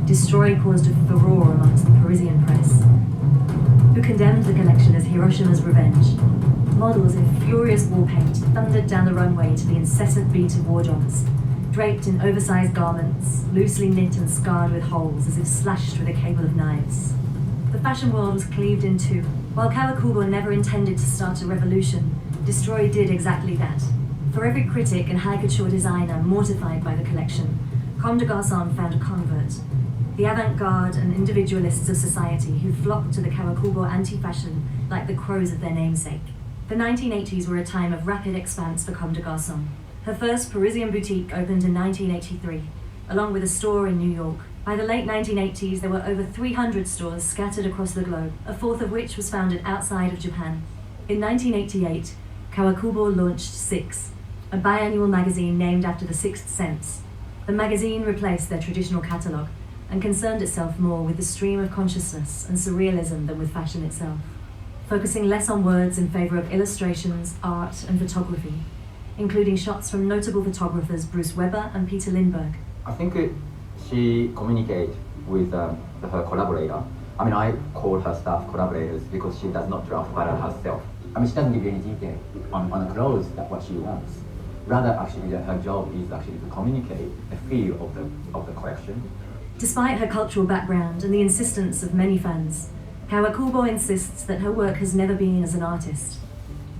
Destroy caused a furore amongst the Parisian press, who condemned the collection as Hiroshima's revenge. Models in furious war paint thundered down the runway to the incessant beat of war drums, draped in oversized garments, loosely knit and scarred with holes as if slashed with a cable of knives. The fashion world was cleaved in two. While Kawakubo never intended to start a revolution, Destroy did exactly that. For every critic and high couture designer mortified by the collection, Comme des Garçons found a convert. The avant-garde and individualists of society who flocked to the Kawakubo anti-fashion like the crows of their namesake. The 1980s were a time of rapid expanse for Comme des Garçons. Her first Parisian boutique opened in 1983, along with a store in New York. By the late 1980s, there were over 300 stores scattered across the globe, a fourth of which was founded outside of Japan. In 1988, Kawakubo launched Six, a biannual magazine named after the Sixth Sense. The magazine replaced their traditional catalogue and concerned itself more with the stream of consciousness and surrealism than with fashion itself, focusing less on words in favour of illustrations, art and photography, including shots from notable photographers Bruce Weber and Peter Lindbergh. I think she communicates with her collaborator. I mean, I call her staff collaborators because she does not draft pattern herself. I mean, she doesn't give you any detail on the clothes that what she wants. Rather, actually, her job is actually to communicate the feel of the collection. Despite her cultural background and the insistence of many fans, Kawakubo insists that her work has never been as an artist.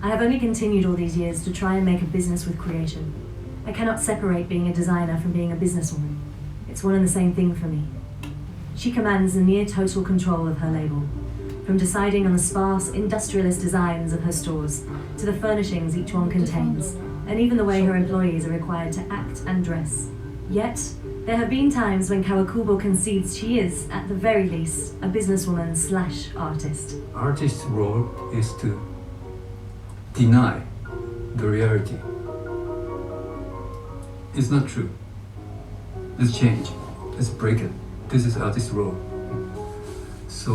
I have only continued all these years to try and make a business with creation. I cannot separate being a designer from being a businesswoman. It's one and the same thing for me. She commands a near total control of her label, from deciding on the sparse industrialist designs of her stores to the furnishings each one contains, and even the way her employees are required to act and dress. Yet, there have been times when Kawakubo concedes she is, at the very least, a businesswoman/artist. Artist's role is to deny the reality. It's not true. Let's change. Let's break it. This is artist's role. So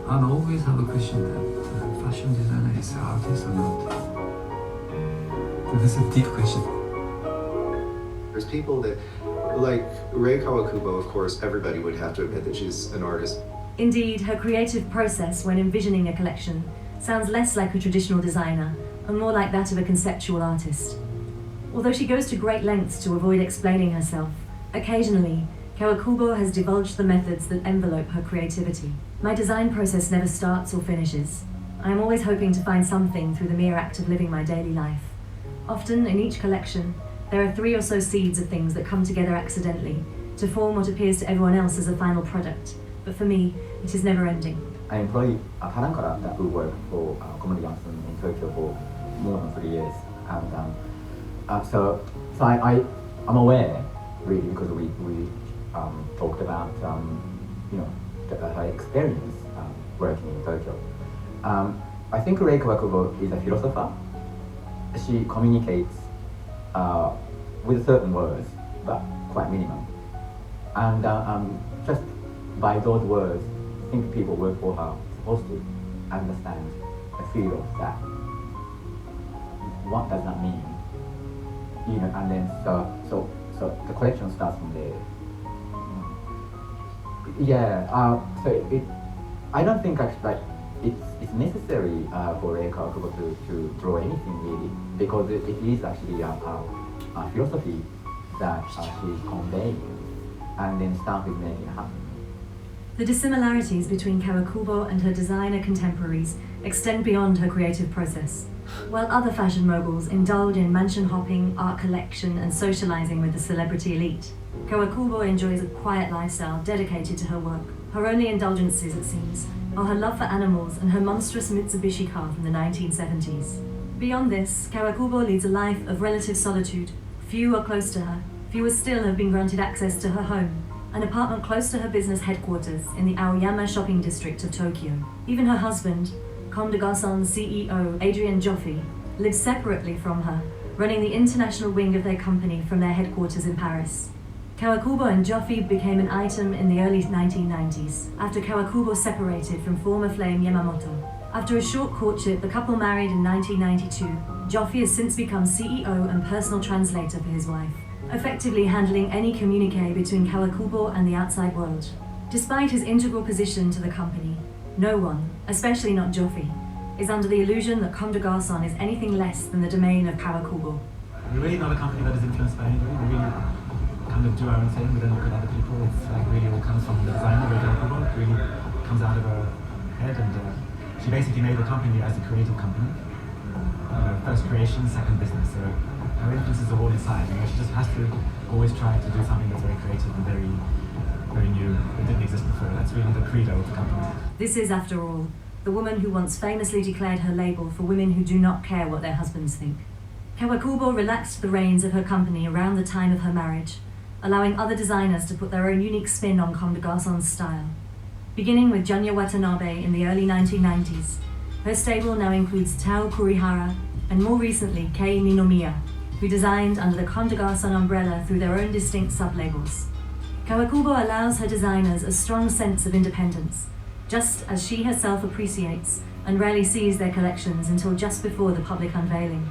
I always have a question that fashion designer is an artist or not. This is a deep question. There's people that, like Rei Kawakubo, of course, everybody would have to admit that she's an artist. Indeed, her creative process when envisioning a collection sounds less like a traditional designer and more like that of a conceptual artist. Although she goes to great lengths to avoid explaining herself, occasionally, Kawakubo has divulged the methods that envelope her creativity. My design process never starts or finishes. I am always hoping to find something through the mere act of living my daily life. Often, in each collection, there are 3 or so seeds of things that come together accidentally to form what appears to everyone else as a final product. But for me, it is never ending. I employ a talent character who worked for Comedy Johnson in Tokyo for more than 3 years. And so I'm aware, really, because we talked about, her experience working in Tokyo. I think Rei Kawakubo is a philosopher. She communicates with certain words, but quite minimum. And just by those words, I think people work for her are supposed to understand the feel of that. What does that mean? And then so the collection starts from there. I don't think it's necessary for Rei Kawakubo to draw anything really, because it is actually a philosophy that she's conveying, and then Stamp is making it happen. The dissimilarities between Kawakubo and her designer contemporaries extend beyond her creative process. While other fashion moguls indulge in mansion hopping, art collection, and socializing with the celebrity elite, Kawakubo enjoys a quiet lifestyle dedicated to her work. Her only indulgences, it seems, are her love for animals and her monstrous Mitsubishi car from the 1970s. Beyond this, Kawakubo leads a life of relative solitude. Few are close to her. Fewer still have been granted access to her home, an apartment close to her business headquarters in the Aoyama shopping district of Tokyo. Even her husband, Comme des Garçons CEO Adrian Joffe, lives separately from her, running the international wing of their company from their headquarters in Paris. Kawakubo and Joffe became an item in the early 1990s, after Kawakubo separated from former flame Yamamoto. After a short courtship, the couple married in 1992. Joffe has since become CEO and personal translator for his wife, effectively handling any communique between Kawakubo and the outside world. Despite his integral position to the company, no one, especially not Joffe, is under the illusion that Comme des Garçons is anything less than the domain of Kawakubo. We're really not a company that is influenced by anybody. We really kind of do our own thing. We don't look at other people. It's like really all comes from the designer, Kawakubo. It really comes out of her head, and she basically made the company as a creative company. First creation, second business. So her influences are all inside. She just has to always try to do something that's very creative and very new. It didn't exist before. That's really the credo of the company. This is, after all, the woman who once famously declared her label for women who do not care what their husbands think. Kawakubo relaxed the reins of her company around the time of her marriage, allowing other designers to put their own unique spin on Comme des Garçons style. Beginning with Junya Watanabe in the early 1990s, her stable now includes Tao Kurihara and more recently Kei Ninomiya, who designed under the Comme des Garçons umbrella through their own distinct sub-labels. Kawakubo allows her designers a strong sense of independence, just as she herself appreciates and rarely sees their collections until just before the public unveiling.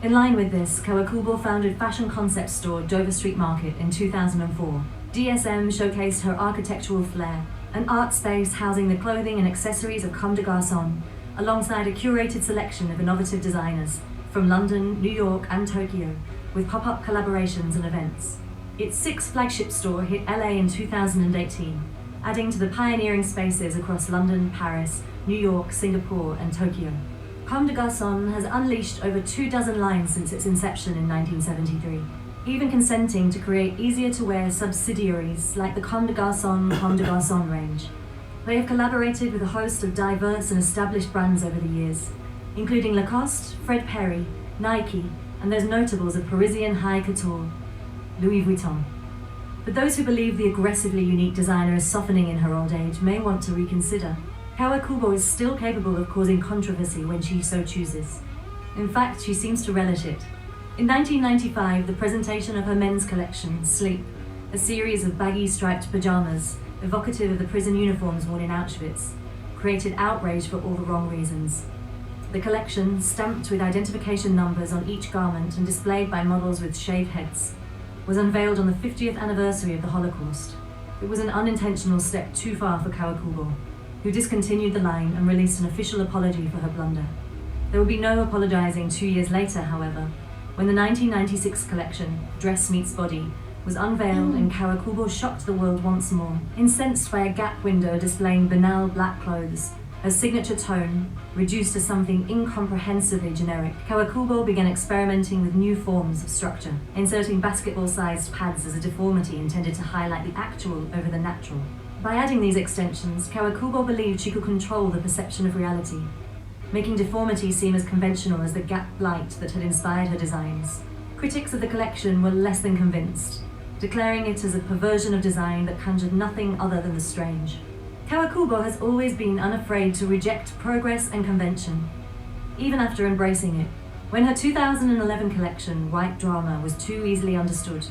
In line with this, Kawakubo founded fashion concept store Dover Street Market in 2004. DSM showcased her architectural flair, an art space housing the clothing and accessories of Comme des Garçons, alongside a curated selection of innovative designers from London, New York and Tokyo, with pop-up collaborations and events. Its sixth flagship store hit LA in 2018, adding to the pioneering spaces across London, Paris, New York, Singapore and Tokyo. Comme des Garçons has unleashed over 24 lines since its inception in 1973, even consenting to create easier-to-wear subsidiaries like the Comme des Garçons range. They have collaborated with a host of diverse and established brands over the years, including Lacoste, Fred Perry, Nike, and those notables of Parisian high couture, Louis Vuitton. But those who believe the aggressively unique designer is softening in her old age may want to reconsider. Kawakubo is still capable of causing controversy when she so chooses. In fact, she seems to relish it. In 1995, the presentation of her men's collection, Sleep, a series of baggy striped pajamas, evocative of the prison uniforms worn in Auschwitz, created outrage for all the wrong reasons. The collection, stamped with identification numbers on each garment and displayed by models with shaved heads, was unveiled on the 50th anniversary of the Holocaust. It was an unintentional step too far for Kawakubo, who discontinued the line and released an official apology for her blunder. There would be no apologizing 2 years later, however, when the 1996 collection, Dress Meets Body, was unveiled and Kawakubo shocked the world once more. Incensed by a Gap window displaying banal black clothes, her signature tone, reduced to something incomprehensibly generic, Kawakubo began experimenting with new forms of structure, inserting basketball-sized pads as a deformity intended to highlight the actual over the natural. By adding these extensions, Kawakubo believed she could control the perception of reality, making deformity seem as conventional as the Gap light that had inspired her designs. Critics of the collection were less than convinced, declaring it as a perversion of design that conjured nothing other than the strange. Kawakubo has always been unafraid to reject progress and convention, even after embracing it. When her 2011 collection, White Drama, was too easily understood,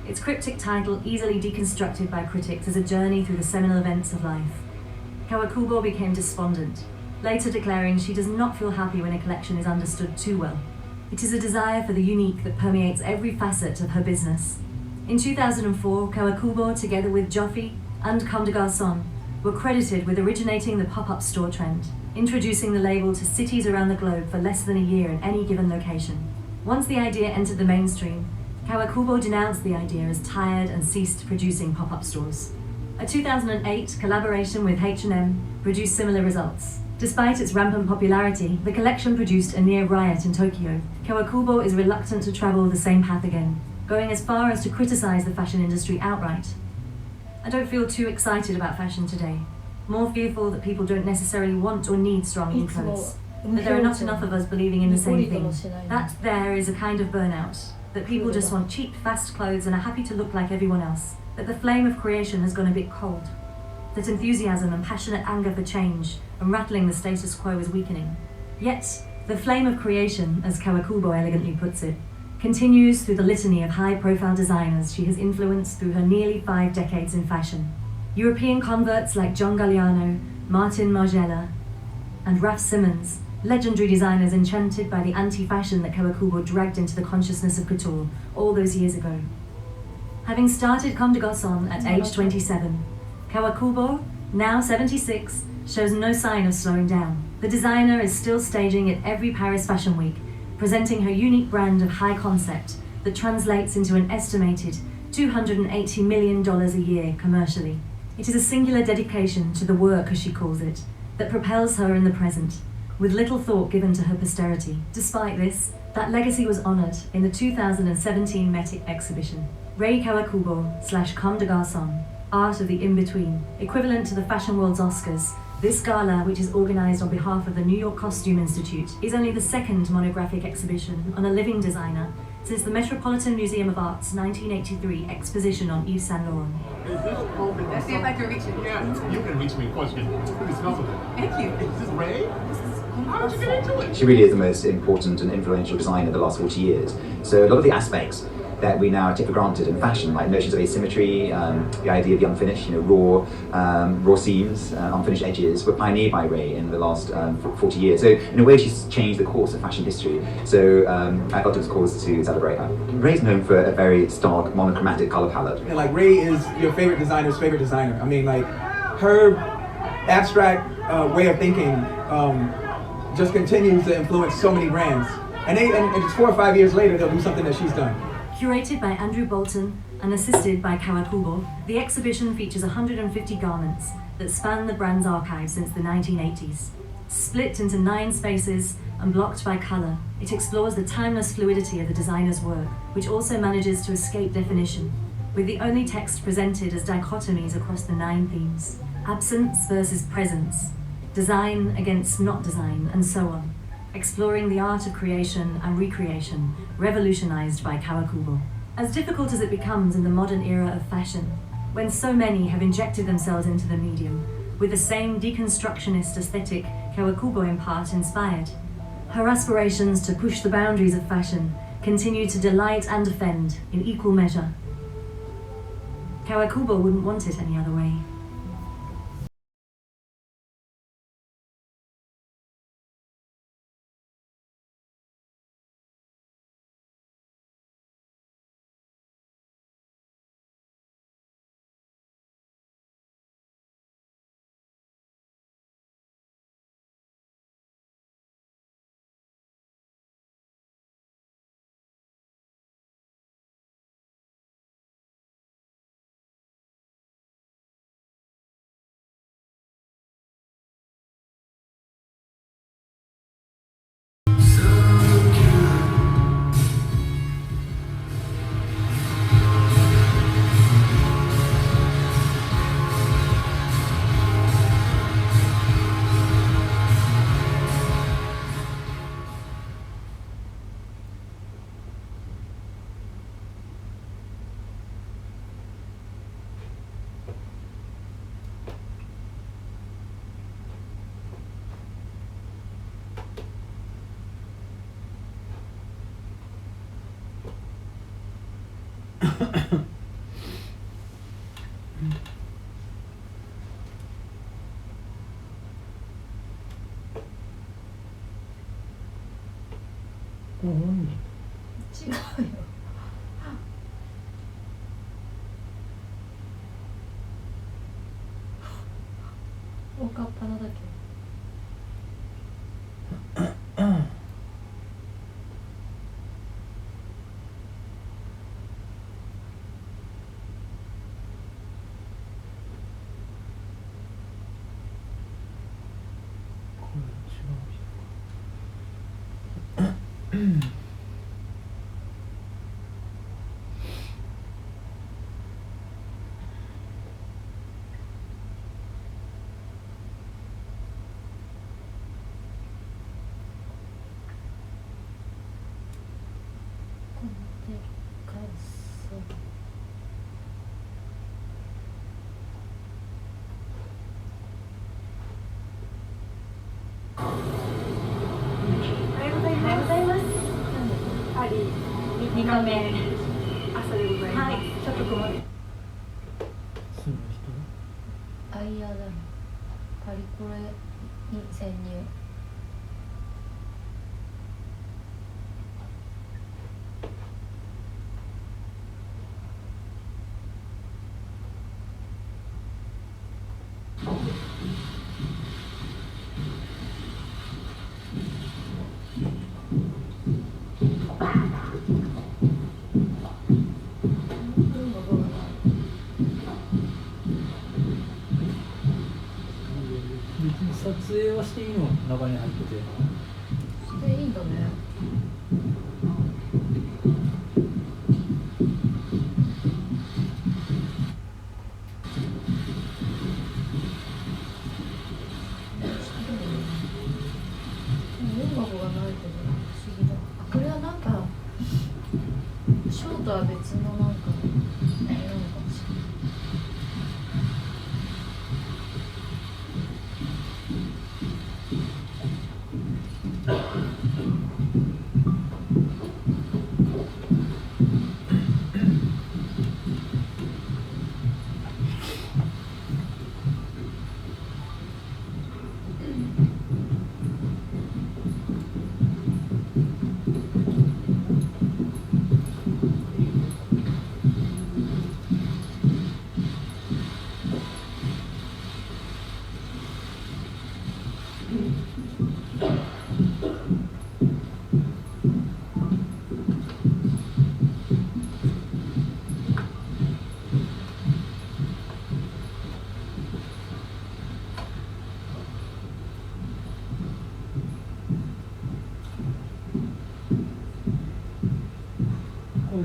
its cryptic title easily deconstructed by critics as a journey through the seminal events of life, Kawakubo became despondent, later declaring she does not feel happy when a collection is understood too well. It is a desire for the unique that permeates every facet of her business. In 2004, Kawakubo, together with Joffy and Comme des Garçons, were credited with originating the pop-up store trend, introducing the label to cities around the globe for less than a year in any given location. Once the idea entered the mainstream, Kawakubo denounced the idea as tired and ceased producing pop-up stores. A 2008 collaboration with H&M produced similar results. Despite its rampant popularity, the collection produced a near riot in Tokyo. Kawakubo is reluctant to travel the same path again, going as far as to criticize the fashion industry outright. I don't feel too excited about fashion today, more fearful that people don't necessarily want or need strong new clothes, that there are not enough of us believing in the same thing, that there is a kind of burnout, that people just want cheap, fast clothes and are happy to look like everyone else, that the flame of creation has gone a bit cold, that enthusiasm and passionate anger for change and rattling the status quo is weakening. Yet, the flame of creation, as Kawakubo elegantly puts it, continues through the litany of high-profile designers she has influenced through her nearly 5 decades in fashion. European converts like John Galliano, Martin Margiela, and Raf Simons, legendary designers enchanted by the anti-fashion that Kawakubo dragged into the consciousness of couture all those years ago. Having started Comme des Garçons at age 27, Kawakubo, now 76, shows no sign of slowing down. The designer is still staging at every Paris Fashion Week, presenting her unique brand of high concept that translates into an estimated $280 million a year commercially. It is a singular dedication to the work, as she calls it, that propels her in the present, with little thought given to her posterity. Despite this, that legacy was honoured in the 2017 Met exhibition. Rei Kawakubo / Comme des Garçons, Art of the In-Between, equivalent to the fashion world's Oscars. This gala, which is organised on behalf of the New York Costume Institute, is only the second monographic exhibition on a living designer since the Metropolitan Museum of Art's 1983 exposition on Yves Saint Laurent. Let's see if I can reach it. Yeah, you can reach me. Of course, you can. Pretty smell it. Thank you. Is this Ray? How did you get into it? She really is the most important and influential designer of the last 40 years. So a lot of the aspects that we now take for granted in fashion, like notions of asymmetry, the idea of the unfinished, raw seams, unfinished edges, were pioneered by Ray in the last 40 years. So in a way, she's changed the course of fashion history. So I thought it was cause to celebrate her. Ray's known for a very stark, monochromatic color palette. And like Ray is your favorite designer's favorite designer. I mean, like her abstract way of thinking just continues to influence so many brands. And it's 4 or 5 years later, they'll do something that she's done. Curated by Andrew Bolton and assisted by Kawakubo, the exhibition features 150 garments that span the brand's archive since the 1980s. Split into 9 spaces and blocked by colour, it explores the timeless fluidity of the designer's work, which also manages to escape definition, with the only text presented as dichotomies across the 9 themes: absence versus presence, design against not design, and so on, exploring the art of creation and recreation, revolutionized by Kawakubo. As difficult as it becomes in the modern era of fashion, when so many have injected themselves into the medium, with the same deconstructionist aesthetic Kawakubo in part inspired, her aspirations to push the boundaries of fashion continue to delight and offend in equal measure. Kawakubo wouldn't want it any other way. 違うよ。おかっぱなだけ2回目朝でございます。はい、ちょっと曇り。住むアイアダムパリコレに潜入。撮影はしていいの？中に入っててしていいんだね。音楽がないけど不思議だ。これはなんかショーとは別のなんかなのかもしれない。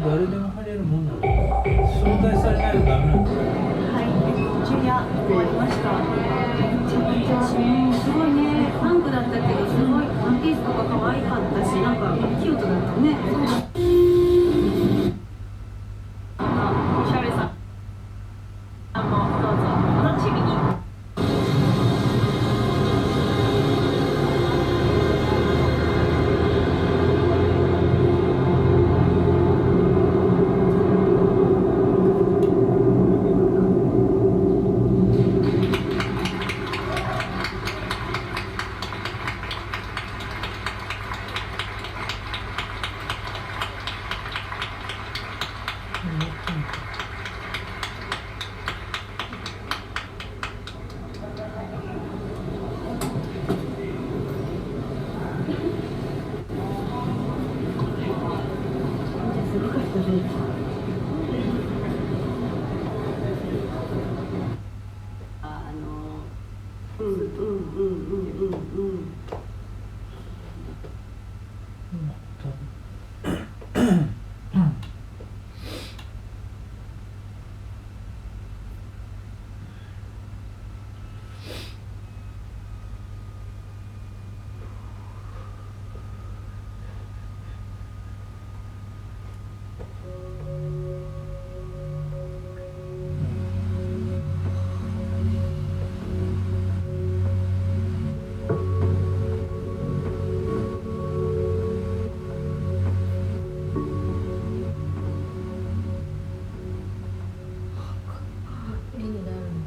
誰でも入れるもんなの？招待されないとダメなの？はい、ジュリア終わりました。すごいね、パンクだったけど、すごいワンピースとか可愛かったし、なんかキュートだったね。おしゃれさ。どうぞお楽しみに。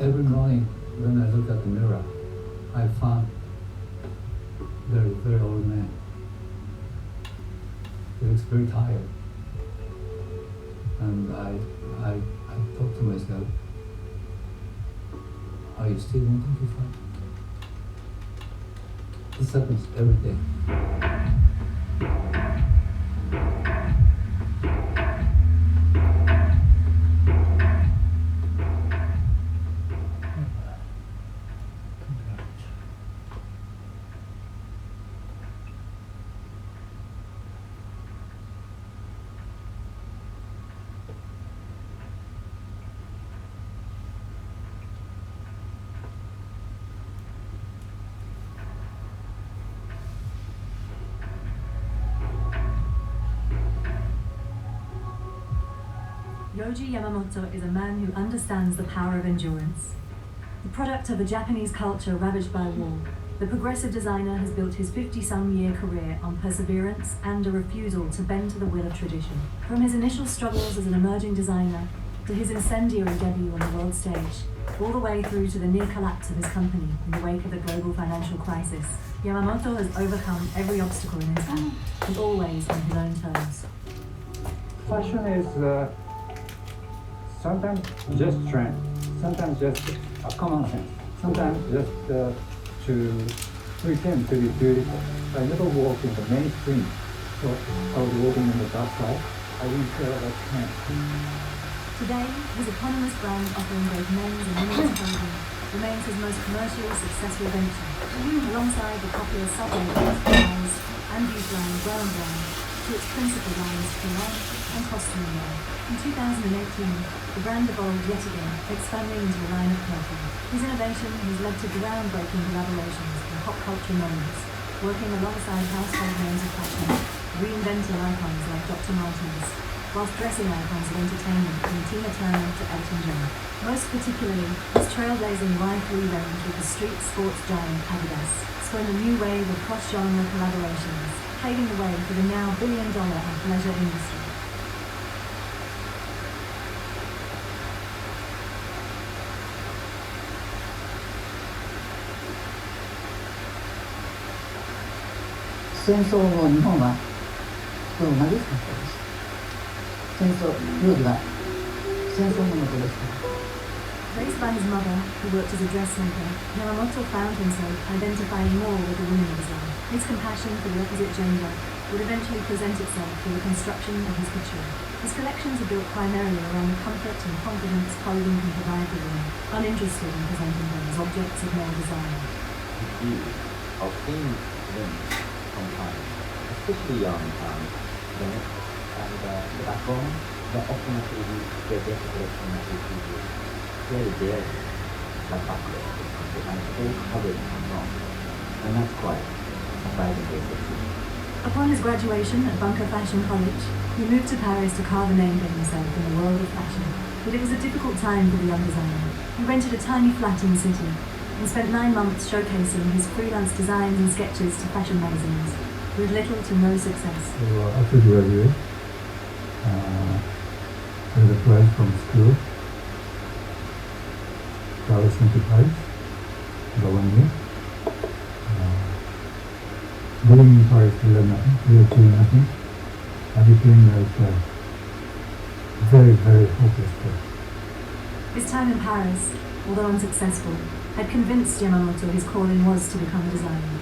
every morning when I look at the mirror, I found very, very old man. He looks very tired. And I thought to myself, are you still wanting to fight? This happens every day. Yoji Yamamoto is a man who understands the power of endurance. The product of a Japanese culture ravaged by war, the progressive designer has built his 50-some-year career on perseverance and a refusal to bend to the will of tradition. From his initial struggles as an emerging designer to his incendiary debut on the world stage, all the way through to the near collapse of his company in the wake of the global financial crisis, Yamamoto has overcome every obstacle in his path, and always on his own terms. Fashion is sometimes just trend, sometimes just a common sense, sometimes just to pretend to be beautiful. I never walk in the mainstream, so I was walking in the dark side. I didn't care about trend. Today, his eponymous brand offering both men's and women's clothing remains his most commercially successful venture, alongside the popular subway brands and youth line Brown Brown, to its principal lines Cologne and costume wear. In 2018, the brand evolved yet again, expanding into a line of perfume. His innovation has led to groundbreaking collaborations and pop culture moments, working alongside household names of fashion, reinventing icons like Dr. Martens, whilst dressing icons of entertainment from Tina Turner to Elton John. Most particularly, his trailblazing Y3 range with the street sports giant Adidas spun a new wave of cross-genre collaborations, paving the way for the now billion-dollar athleisure industry. 戦争後、日本は貧しかったです。戦争、料理は戦争のもとですから。 Raised by his mother, who worked as a dressmaker, Yamamoto found himself identifying more with the women of his life. His compassion for the opposite gender would eventually present itself through the construction of his couture. His collections are built primarily around the comfort and confidence clothing can provide for women, uninterested in presenting them as objects of male desire. I've seen them sometimes, especially young women, and back home, they often actually get their collection of these very daring, like backless or something, and it's all covered in wrong. And that's quite surprising, basically. Upon his graduation at Bunker Fashion College, he moved to Paris to carve a name for himself in the world of fashion. But it was a difficult time for the young designer. He rented a tiny flat in the city and spent 9 months showcasing his freelance designs and sketches to fashion magazines, with little to no success. So after graduate, I was applied from school. I was sent to Paris for 1 year. Living in Paris, we had nothing, we achieved nothing. I became like very, very hopeless place. His time in Paris, although unsuccessful, had convinced Yamamoto his calling was to become a designer.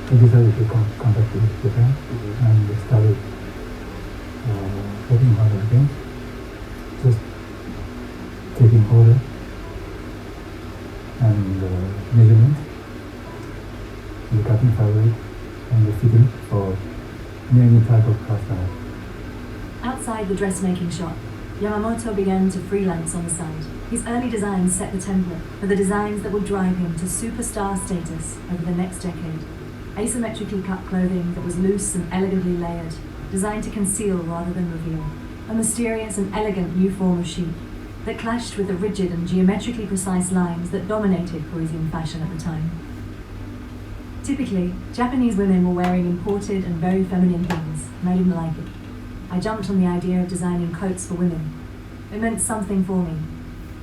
I decided to contact Japan and started working hard again, just taking order and measurement, the cutting fabric and the fitting for any type of customer. Outside the dressmaking shop, Yamamoto began to freelance on the side. His early designs set the template for the designs that would drive him to superstar status over the next decade. Asymmetrically cut clothing that was loose and elegantly layered, designed to conceal rather than reveal. A mysterious and elegant new form of chic that clashed with the rigid and geometrically precise lines that dominated Parisian fashion at the time. Typically, Japanese women were wearing imported and very feminine things, and I didn't like it. I jumped on the idea of designing coats for women. It meant something for me.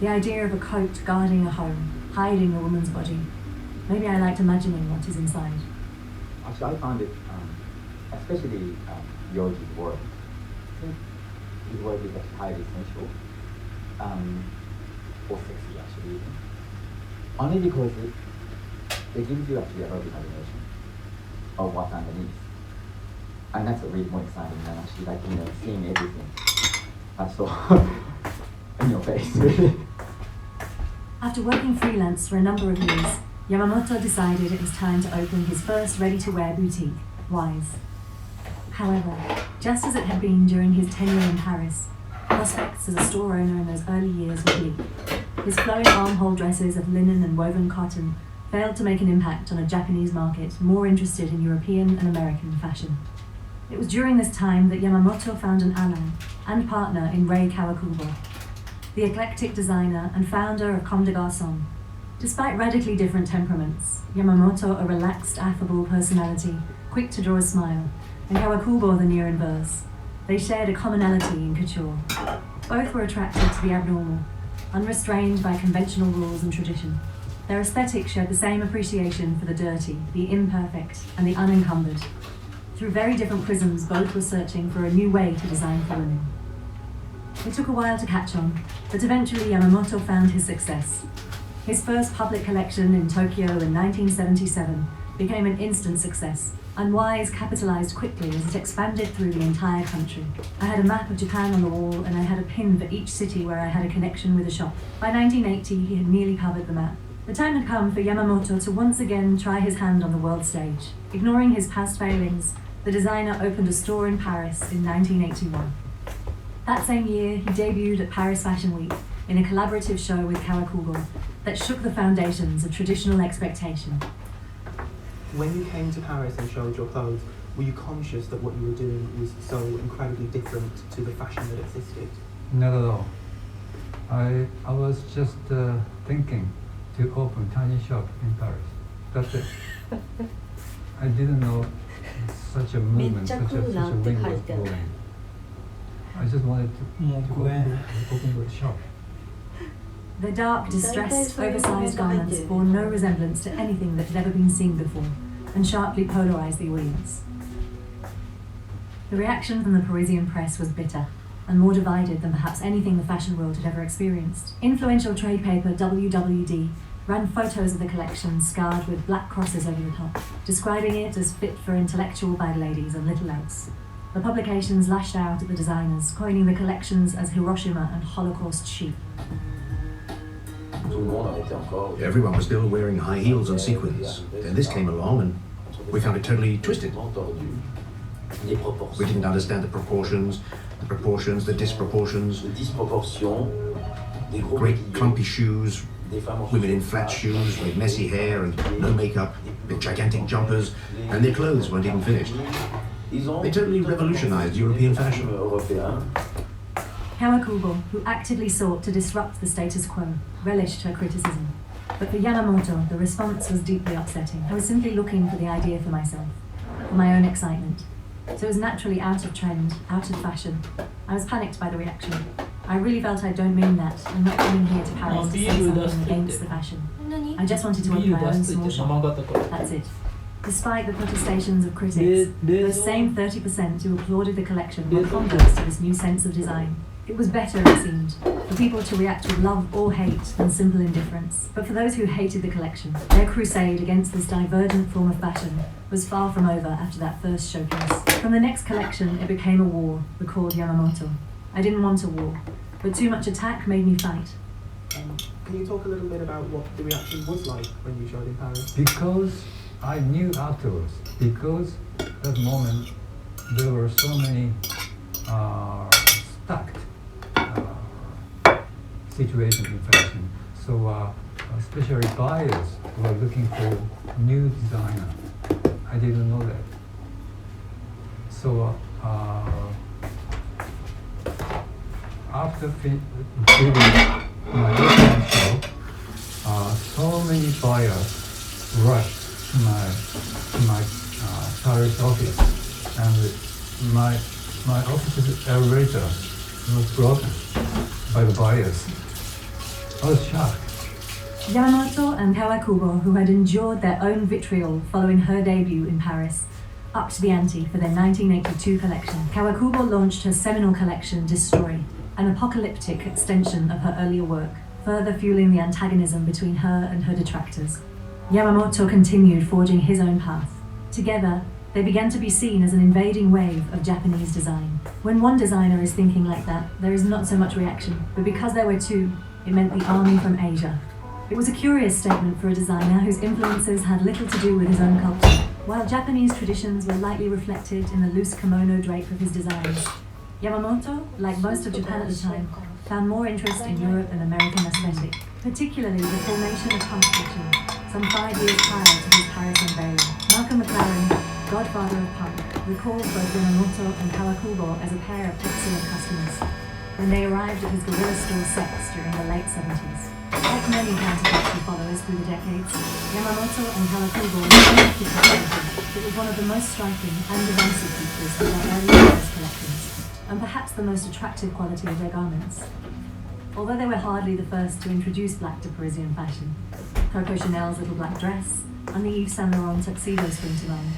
The idea of a coat guarding a home, hiding a woman's body. Maybe I liked imagining what is inside. Actually, I found it, especially Yogi's work. I think his work is actually highly sensual, or sexy actually, only because it gives you actually a lot of imagination of what's underneath. And that's really more exciting than actually like, seeing everything that's so in your face, really. After working freelance for a number of years, Yamamoto decided it was time to open his first ready-to-wear boutique, Wise. However, just as it had been during his tenure in Paris, prospects as a store owner in those early years were bleak. His flowing armhole dresses of linen and woven cotton failed to make an impact on a Japanese market more interested in European and American fashion. It was during this time that Yamamoto found an ally and partner in Rei Kawakubo, the eclectic designer and founder of Comme des Garçons. Despite radically different temperaments, Yamamoto a relaxed, affable personality, quick to draw a smile, and Kawakubo the near inverse. They shared a commonality in couture. Both were attracted to the abnormal, unrestrained by conventional rules and tradition. Their aesthetic shared the same appreciation for the dirty, the imperfect, and the unencumbered. Through very different prisms, both were searching for a new way to design for women. It took a while to catch on, but eventually Yamamoto found his success. His first public collection in Tokyo in 1977 became an instant success, and Wise capitalized quickly as it expanded through the entire country. I had a map of Japan on the wall, and I had a pin for each city where I had a connection with a shop. By 1980, he had nearly covered the map. The time had come for Yamamoto to once again try his hand on the world stage. Ignoring his past failings, the designer opened a store in Paris in 1981. That same year, he debuted at Paris Fashion Week in a collaborative show with Kawakubo that shook the foundations of traditional expectation. When you came to Paris and showed your clothes, were you conscious that what you were doing was so incredibly different to the fashion that existed? Not at all. I was just thinking to open a tiny shop in Paris. That's it. I didn't know such a movement, such a wind was blowing. I just wanted to open the shop. The dark, distressed, oversized garments bore no resemblance to anything that had ever been seen before, and sharply polarized the audience. The reaction from the Parisian press was bitter, and more divided than perhaps anything the fashion world had ever experienced. Influential trade paper WWD ran photos of the collection scarred with black crosses over the top, describing it as fit for intellectual bag ladies and little else. The publications lashed out at the designers, coining the collections as Hiroshima and Holocaust chic. Everyone was still wearing high heels and sequins. Then this came along and we found it totally twisted. We didn't understand the proportions, the disproportions. Great clumpy shoes, women in flat shoes with messy hair and no makeup, with gigantic jumpers, and their clothes weren't even finished. They totally revolutionized European fashion. Kawakubo, who actively sought to disrupt the status quo, relished her criticism. But for Yamamoto, the response was deeply upsetting. I was simply looking for the idea for myself, for my own excitement. So it was naturally out of trend, out of fashion. I was panicked by the reaction. I really felt I don't mean that. I'm not coming here to Paris to say something against the fashion. I just wanted to open my own small shop. That's it. Despite the protestations of critics, those same 30% who applauded the collection were converts to this new sense of design. It was better, it seemed, for people to react with love or hate than simple indifference. But for those who hated the collection, their crusade against this divergent form of fashion was far from over after that first showcase. From the next collection, it became a war, recalled Yamamoto. I didn't want a war, but too much attack made me fight. Can you talk a little bit about what the reaction was like when you showed in Paris? Because I knew afterwards, because that moment there were so many stuck situations in fashion. So especially buyers were looking for new designer. I didn't know that. So after doing my opening show, so many buyers rushed to my Paris office, and my office's elevator was broken by the buyers. I was shocked. Yamamoto and Kawakubo, who had endured their own vitriol following her debut in Paris, upped the ante for their 1982 collection. Kawakubo launched her seminal collection, Destroy, an apocalyptic extension of her earlier work, further fueling the antagonism between her and her detractors. Yamamoto continued forging his own path. Together, they began to be seen as an invading wave of Japanese design. When one designer is thinking like that, there is not so much reaction, but because there were two, it meant the army from Asia. It was a curious statement for a designer whose influences had little to do with his own culture. While Japanese traditions were lightly reflected in the loose kimono drape of his designs, Yamamoto, like most of Japan at the time, found more interest in Europe and American aesthetic, particularly the formation of punk culture, some 5 years prior to his Paris unveiling. Malcolm McLaren, godfather of punk, recalled both Yamamoto and Kawakubo as a pair of excellent customers when they arrived at his guerrilla store Sex during the late 70s. Like many counterculture followers through the decades, Yamamoto and Kawakubo it was one of the most striking and divisive features of their early Paris collections, and perhaps the most attractive quality of their garments. Although they were hardly the first to introduce black to Parisian fashion, Coco Chanel's little black dress and the Yves Saint Laurent tuxedo spring to mind,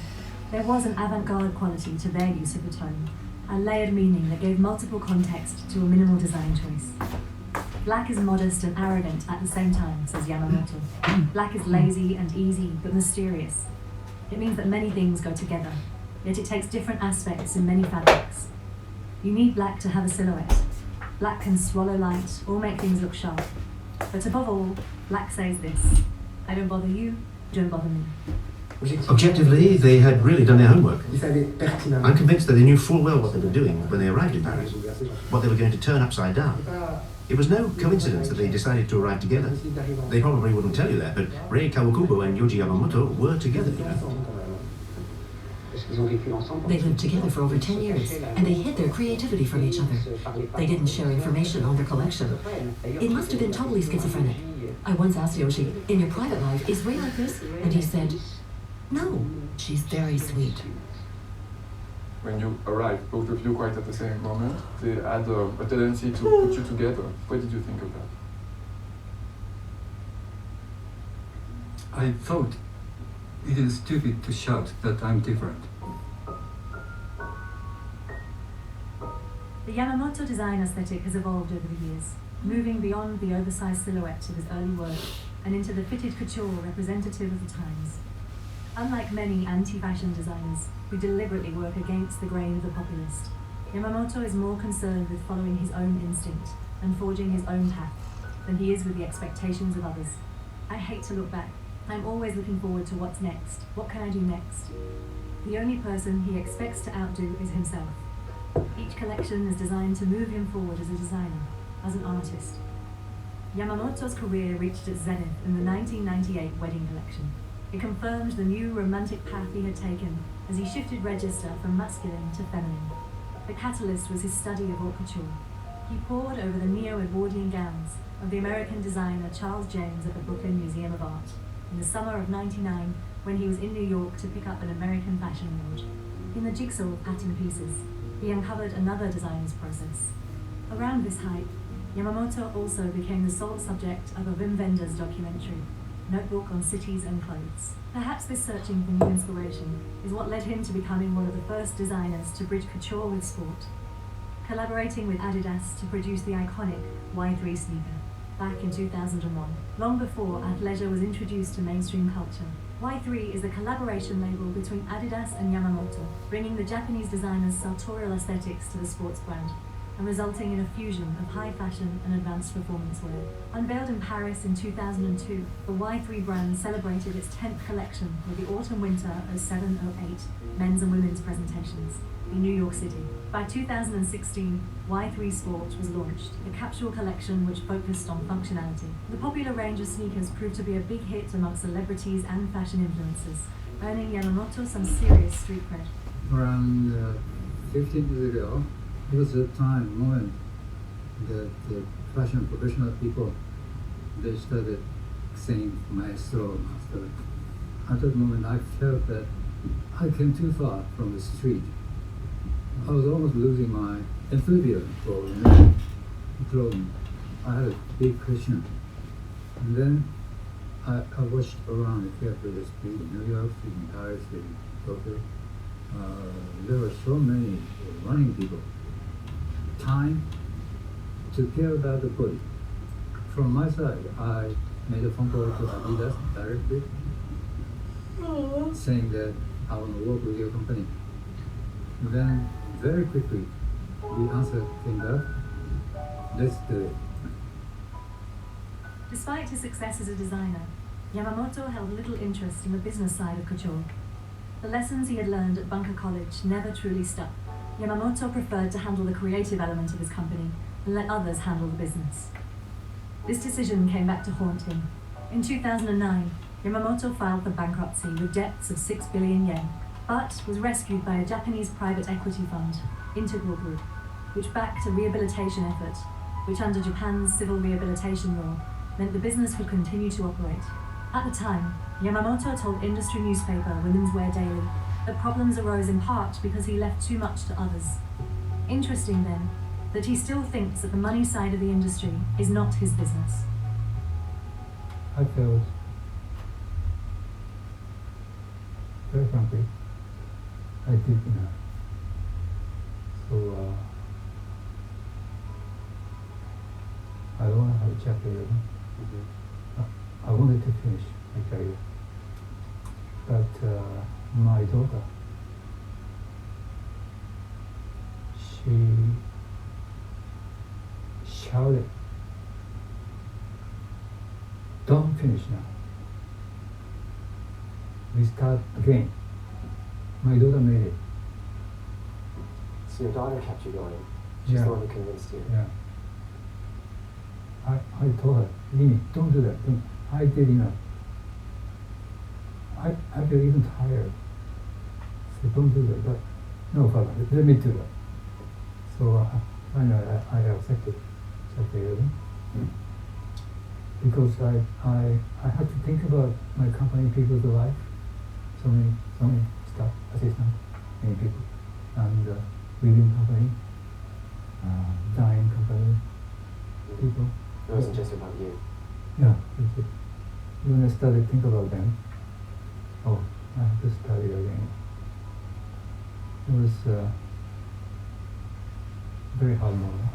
there was an avant-garde quality to their use of the tone, a layered meaning that gave multiple context to a minimal design choice. Black is modest and arrogant at the same time, says Yamamoto. Black is lazy and easy, but mysterious. It means that many things go together, yet it takes different aspects in many fabrics. You need black to have a silhouette. Black can swallow light or make things look sharp. But above all, black says this: I don't bother you, don't bother me. Objectively, they had really done their homework. I'm convinced that they knew full well what they were doing when they arrived in Paris, what they were going to turn upside down. It was no coincidence that they decided to arrive together. They probably wouldn't tell you that, but Rei Kawakubo and Yoji Yamamoto were together, you know. They lived together for over 10 years, and they hid their creativity from each other. They didn't share information on their collection. It must have been totally schizophrenic. I once asked Yoshi, in your private life, is Rei like this? And he said, no, she's very sweet. When you arrived, both of you quite at the same moment, they had a tendency to put you together. What did you think of that? I thought it is stupid to shout that I'm different. The Yamamoto design aesthetic has evolved over the years, moving beyond the oversized silhouette of his early work and into the fitted couture representative of the times. Unlike many anti-fashion designers who deliberately work against the grain of the populist, Yamamoto is more concerned with following his own instinct and forging his own path than he is with the expectations of others. I hate to look back. I'm always looking forward to what's next. What can I do next? The only person he expects to outdo is himself. Each collection is designed to move him forward as a designer, as an artist. Yamamoto's career reached its zenith in the 1998 wedding collection. It confirmed the new romantic path he had taken as he shifted register from masculine to feminine. The catalyst was his study of haute couture. He pored over the neo-Edwardian gowns of the American designer Charles James at the Brooklyn Museum of Art in the summer of '99 when he was in New York to pick up an American fashion award. In the jigsaw of pattern pieces, he uncovered another designer's process. Around this height, Yamamoto also became the sole subject of a Wim Wenders documentary, Notebook on Cities and Clothes. Perhaps this searching for new inspiration is what led him to becoming one of the first designers to bridge couture with sport, collaborating with Adidas to produce the iconic Y3 sneaker back in 2001, long before athleisure was introduced to mainstream culture. Y3 is a collaboration label between Adidas and Yamamoto, bringing the Japanese designer's sartorial aesthetics to the sports brand, and resulting in a fusion of high fashion and advanced performance wear. Unveiled in Paris in 2002, the Y3 brand celebrated its 10th collection with the Autumn-Winter 07-08 men's and women's presentations in New York City. By 2016, Y3 Sport was launched, a capsule collection which focused on functionality. The popular range of sneakers proved to be a big hit amongst celebrities and fashion influencers, earning Yamamoto some serious street cred. Around 15 years ago, it was a moment that the fashion professional people, they started saying maestro, master. At that moment, I felt that I came too far from the street. I was almost losing my enthusiasm for clothing. I had a big question. And then I watched around carefully the street in New York City, in Paris, in Tokyo. There were so many running people. Time to care about the body. From my side, I made a phone call to Adidas directly, saying that I want to work with your company. Then, very quickly, the answer came back. Let's do it. Despite his success as a designer, Yamamoto held little interest in the business side of couture. The lessons he had learned at Bunker College never truly stuck. Yamamoto preferred to handle the creative element of his company and let others handle the business. This decision came back to haunt him. In 2009, Yamamoto filed for bankruptcy with debts of 6 billion yen, but was rescued by a Japanese private equity fund, Integral Group, which backed a rehabilitation effort, which under Japan's civil rehabilitation law meant the business could continue to operate. At the time, Yamamoto told industry newspaper Women's Wear Daily that problems arose in part because he left too much to others. Interesting then, that he still thinks that the money side of the industry is not his business. I felt, very frankly, I did enough. So I don't want to have a chapter 11. I wanted to finish my career, but my daughter, she shouted, "Don't finish now. We start again." My daughter made it. So your daughter kept you going. She's the one who convinced you. Yeah. I told her, "Lini, don't do that. Don't. I did enough. I feel even tired. So don't do that." But no, Father, let me do that. So finally I accepted chapter 11. Because I had to think about my company, people's life. So many staff, assistants, many people, and weaving company, dyeing company, people. It wasn't just about you. Yeah, that's it. When I started to think about them, oh, I have to start it again. It was very hard moment.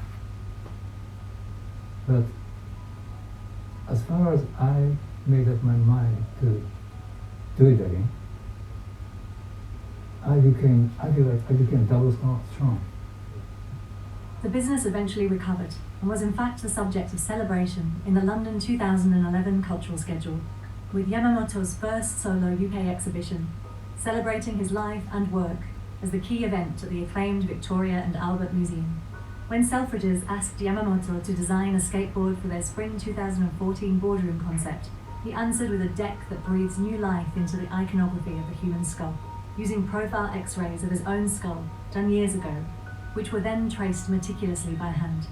But as far as I made up my mind to do it again, I feel like I became double strong. The business eventually recovered and was in fact the subject of celebration in the London 2011 cultural schedule, with Yamamoto's first solo UK exhibition, celebrating his life and work as the key event at the acclaimed Victoria and Albert Museum. When Selfridges asked Yamamoto to design a skateboard for their spring 2014 boardroom concept, he answered with a deck that breathes new life into the iconography of the human skull, using profile x-rays of his own skull done years ago, which were then traced meticulously by hand.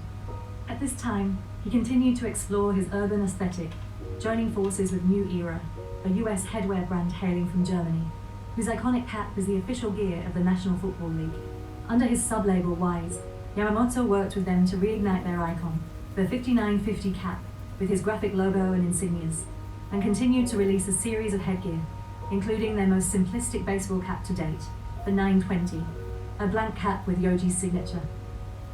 At this time, he continued to explore his urban aesthetic, joining forces with New Era, a US headwear brand hailing from Germany, whose iconic cap is the official gear of the National Football League. Under his sub-label Wise, Yamamoto worked with them to reignite their icon, the 5950 cap, with his graphic logo and insignias, and continued to release a series of headgear, including their most simplistic baseball cap to date, the 920, a blank cap with Yoji's signature.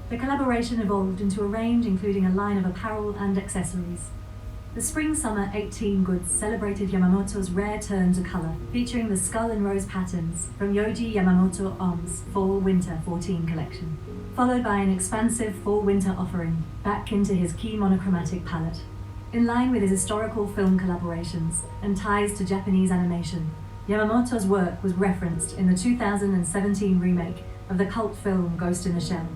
The collaboration evolved into a range including a line of apparel and accessories. The Spring-Summer 18 goods celebrated Yamamoto's rare turn to colour, featuring the skull and rose patterns from Yoji Yamamoto On's Fall-Winter 14 collection, followed by an expansive Fall-Winter offering back into his key monochromatic palette. In line with his historical film collaborations and ties to Japanese animation, Yamamoto's work was referenced in the 2017 remake of the cult film Ghost in the Shell,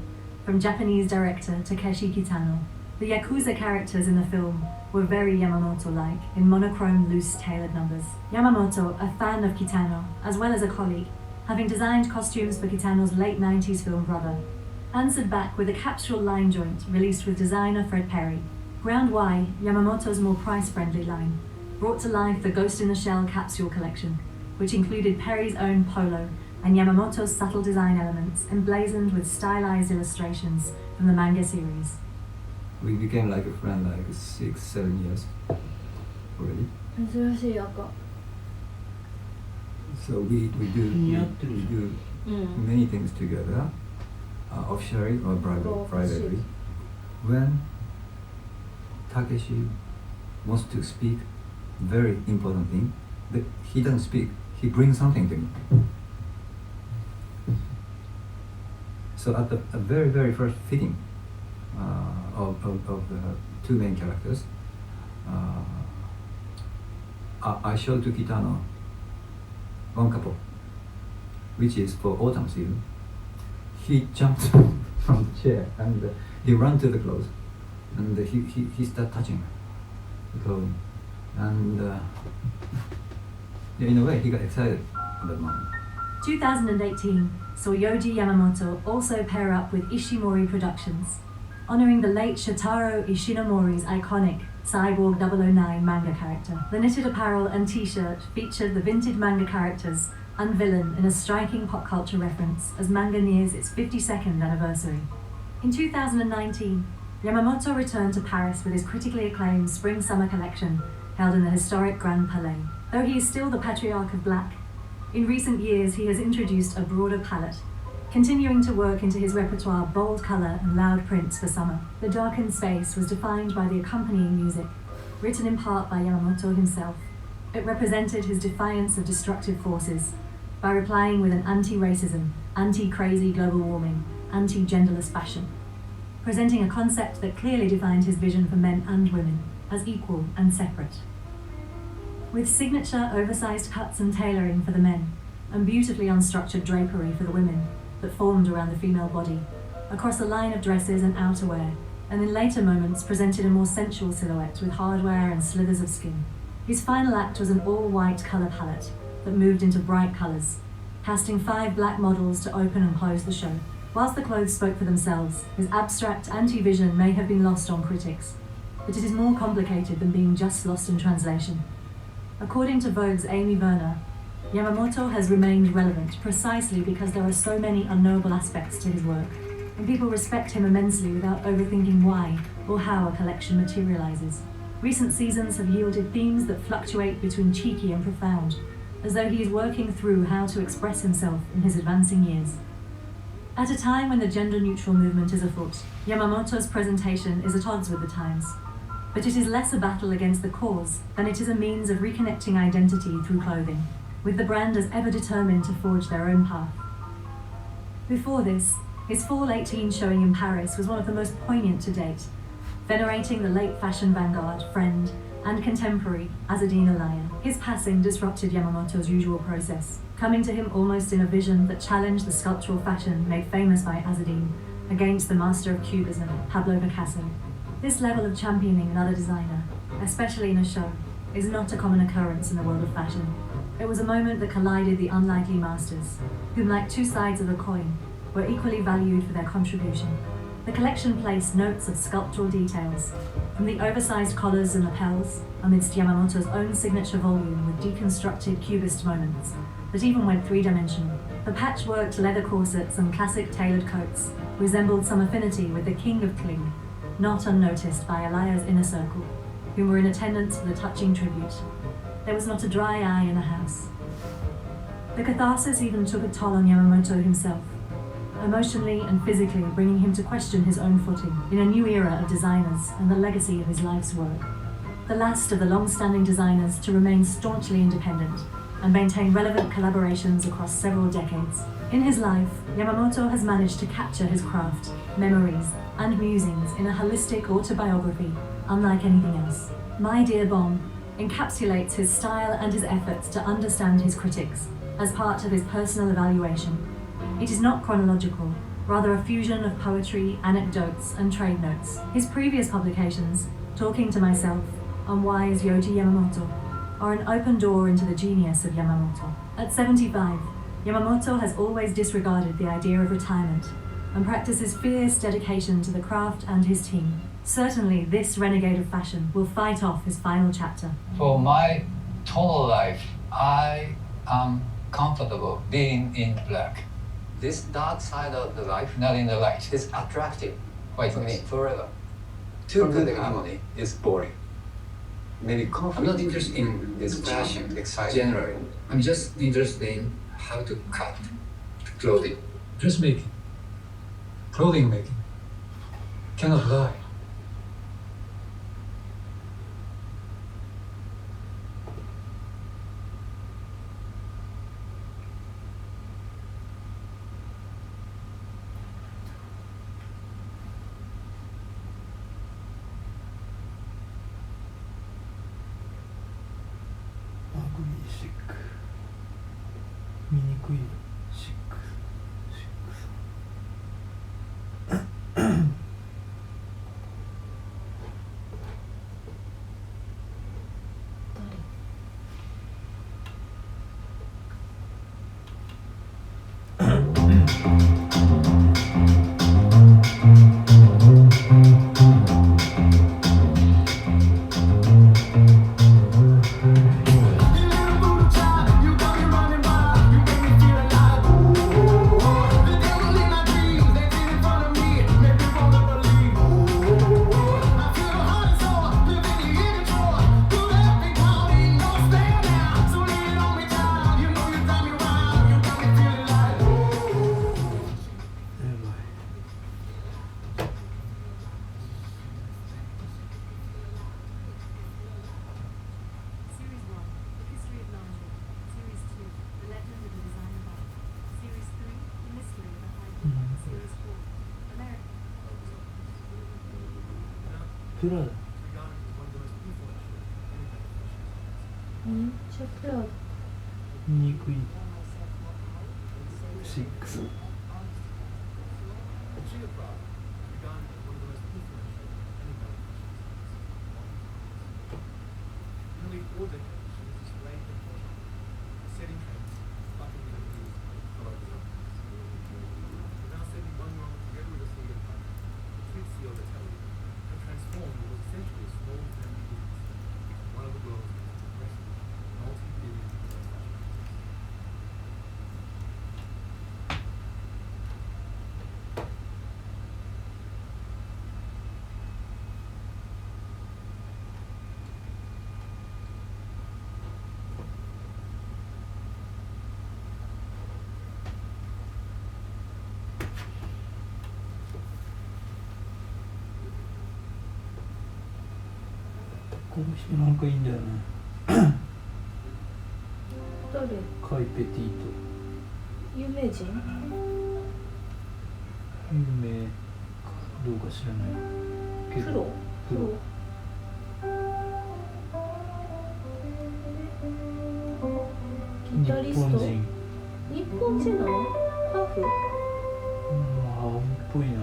from Japanese director Takeshi Kitano. The Yakuza characters in the film were very Yamamoto-like, in monochrome, loose, tailored numbers. Yamamoto, a fan of Kitano, as well as a colleague, having designed costumes for Kitano's late 90s film Brother, answered back with a capsule line joint released with designer Fred Perry. Ground Y, Yamamoto's more price-friendly line, brought to life the Ghost in the Shell capsule collection, which included Perry's own polo and Yamamoto's subtle design elements emblazoned with stylized illustrations from the manga series. We became like a friend like 6-7 years. already. 珍しい赤。 So we do many things together, officially or privately. When Takeshi wants to speak very important thing, but he doesn't speak, he brings something to me. So at the very, very first fitting of the two main characters, I showed to Kitano one couple, which is for autumn season. He jumped from the chair and he ran to the clothes, and he started touching the clothing, and in a way he got excited at that moment. 2018 saw Yoji Yamamoto also pair up with Ishimori Productions, honoring the late Shotaro Ishinomori's iconic Cyborg 009 manga character. The knitted apparel and t-shirt featured the vintage manga characters and villain in a striking pop culture reference as manga nears its 52nd anniversary. In 2019, Yamamoto returned to Paris with his critically acclaimed Spring-Summer collection held in the historic Grand Palais. Though he is still the patriarch of black, in recent years he has introduced a broader palette, continuing to work into his repertoire bold colour and loud prints for summer. The darkened space was defined by the accompanying music, written in part by Yamamoto himself. It represented his defiance of destructive forces by replying with an anti-racism, anti-crazy global warming, anti-genderless fashion, presenting a concept that clearly defined his vision for men and women as equal and separate. With signature oversized cuts and tailoring for the men, and beautifully unstructured drapery for the women that formed around the female body, across a line of dresses and outerwear, and in later moments presented a more sensual silhouette with hardware and slithers of skin. His final act was an all-white colour palette that moved into bright colours, casting 5 black models to open and close the show. Whilst the clothes spoke for themselves, his abstract anti-vision may have been lost on critics, but it is more complicated than being just lost in translation. According to Vogue's Amy Werner, Yamamoto has remained relevant precisely because there are so many unknowable aspects to his work, and people respect him immensely without overthinking why or how a collection materializes. Recent seasons have yielded themes that fluctuate between cheeky and profound, as though he is working through how to express himself in his advancing years. At a time when the gender-neutral movement is afoot, Yamamoto's presentation is at odds with the times, but it is less a battle against the cause than it is a means of reconnecting identity through clothing, with the brand as ever determined to forge their own path. Before this, his Fall 18 showing in Paris was one of the most poignant to date, venerating the late fashion vanguard, friend, and contemporary Azzedine Alaïa. His passing disrupted Yamamoto's usual process, coming to him almost in a vision that challenged the sculptural fashion made famous by Azzedine against the master of Cubism, Pablo Picasso. This level of championing another designer, especially in a show, is not a common occurrence in the world of fashion. It was a moment that collided the unlikely masters, whom, like two sides of a coin, were equally valued for their contribution. The collection placed notes of sculptural details, from the oversized collars and lapels, amidst Yamamoto's own signature volume with deconstructed cubist moments that even went three-dimensional. The patchworked leather corsets and classic tailored coats resembled some affinity with the king of cling, not unnoticed by Alaïa's inner circle, whom were in attendance for the touching tribute. There was not a dry eye in the house. The catharsis even took a toll on Yamamoto himself, emotionally and physically bringing him to question his own footing in a new era of designers and the legacy of his life's work. The last of the long-standing designers to remain staunchly independent and maintain relevant collaborations across several decades. In his life, Yamamoto has managed to capture his craft, memories, and musings in a holistic autobiography unlike anything else. My Dear Bomb encapsulates his style and his efforts to understand his critics as part of his personal evaluation. It is not chronological, rather a fusion of poetry, anecdotes, and trade notes. His previous publications, Talking to Myself and Why is Yoji Yamamoto, are an open door into the genius of Yamamoto. At 75, Yamamoto has always disregarded the idea of retirement and practices fierce dedication to the craft and his team. Certainly, this renegade of fashion will fight off his final chapter. For my total life, I am comfortable being in black. This dark side of the life, not in the light, is attractive for me forever. Too good harmony is boring. maybe I'm not interested in this fashion generally. I'm just interested in how to cut clothing. Dressmaking, clothing making, cannot lie. Sick. 見にくい。シック。プラダ。めっちゃプラダ。見にくい。シックス。この人なんかいいんだよね。誰？カイペティート。有名人？有名かどうか知らないけど。プロ。ギタリスト？日本人なの？ハーフ？ハーフっぽいな。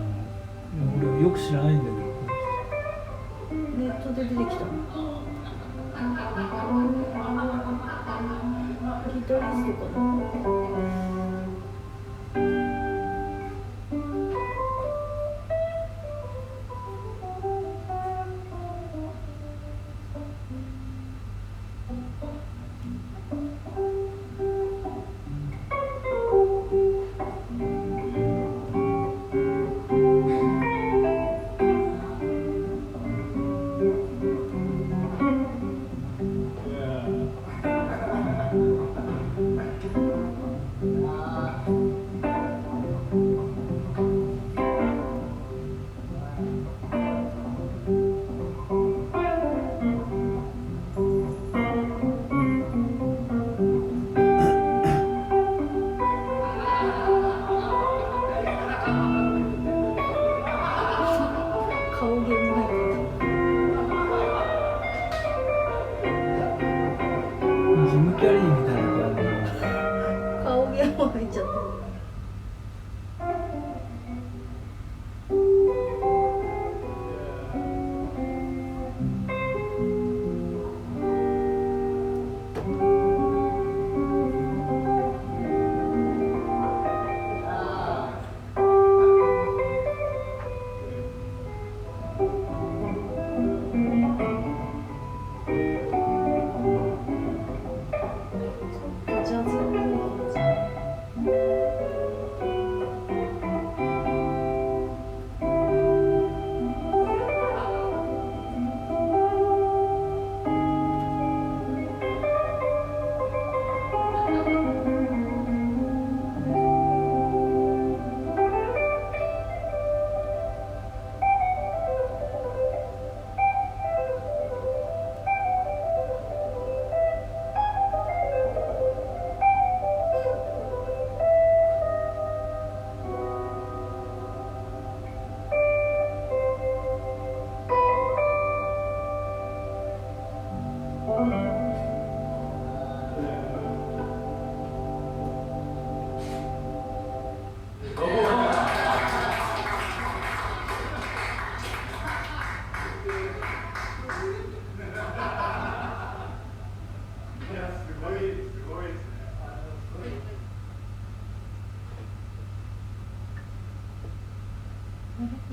俺よく知らないんだけど。ネットで出てきたの。ギタリストかな。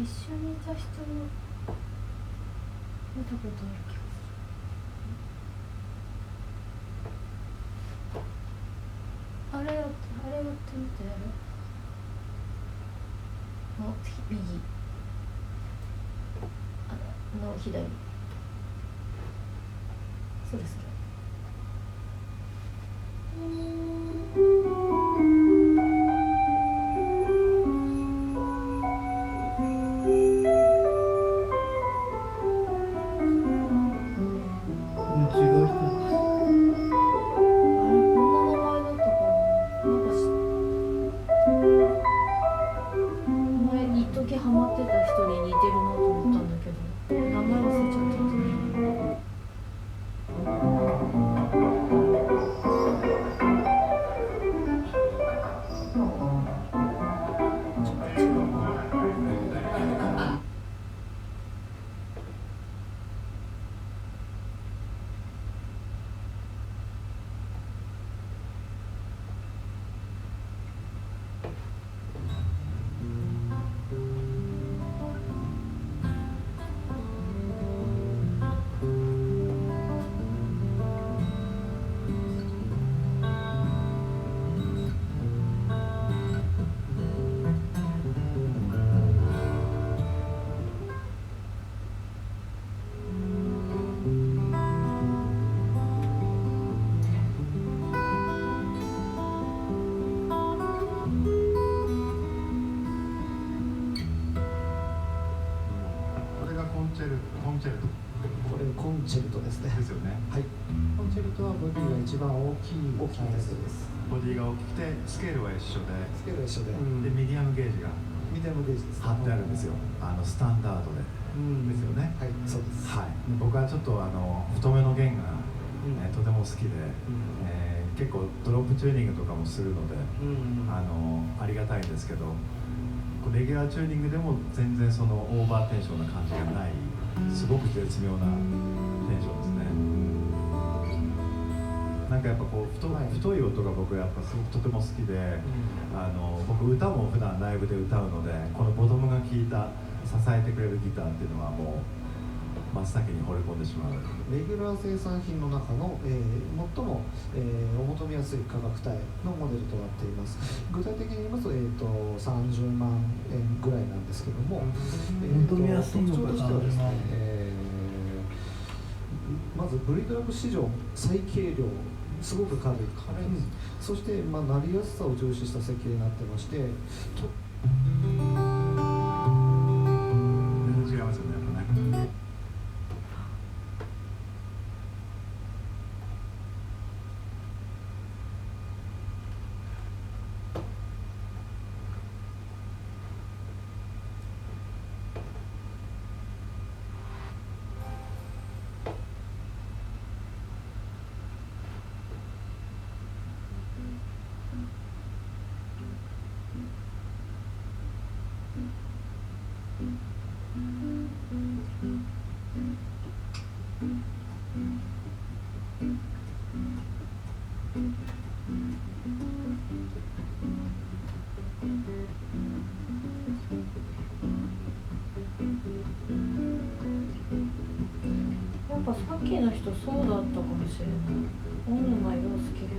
一緒にいた人の見たことある気がする。あれやってみて。右の左。それそれ。ハマってた人に似てるなと思ったんだけど、名前忘れちゃった。これコンチェルトですね。ですよね。はい。コンチェルトはボディが一番大きいやつです。ボディが大きくてスケールは一緒で。スケールは一緒で。でミディアムゲージがミディアムゲージです。貼ってあるんですよ。スタンダードで。ですよね。はい、そうです。はい。僕はちょっと太めの弦がとても好きで、結構ドロップチューニングとかもするので、ありがたいんですけど、レギュラーチューニングでも全然そのオーバーテンションな感じがない。すごく絶妙なテンションですね。なんかやっぱこう太い音が僕やっぱすごくとても好きで、僕歌も普段ライブで歌うので、このボトムが効いた支えてくれるギターっていうのはもう真っ先に惚れ込んでしまう。レギュラー生産品の中の、最も、お求めやすい価格帯のモデルとなっています。具体的に言いますと、30万円ぐらいなんですけども、求めやすいのが特徴としてはですね、まずブリドラム史上最軽量、すごく軽い、そして、鳴りやすさを重視した設計になってまして、全然違いますよね、やっぱね。やっぱさっきの人そうだったかもしれない。小沼洋介。レ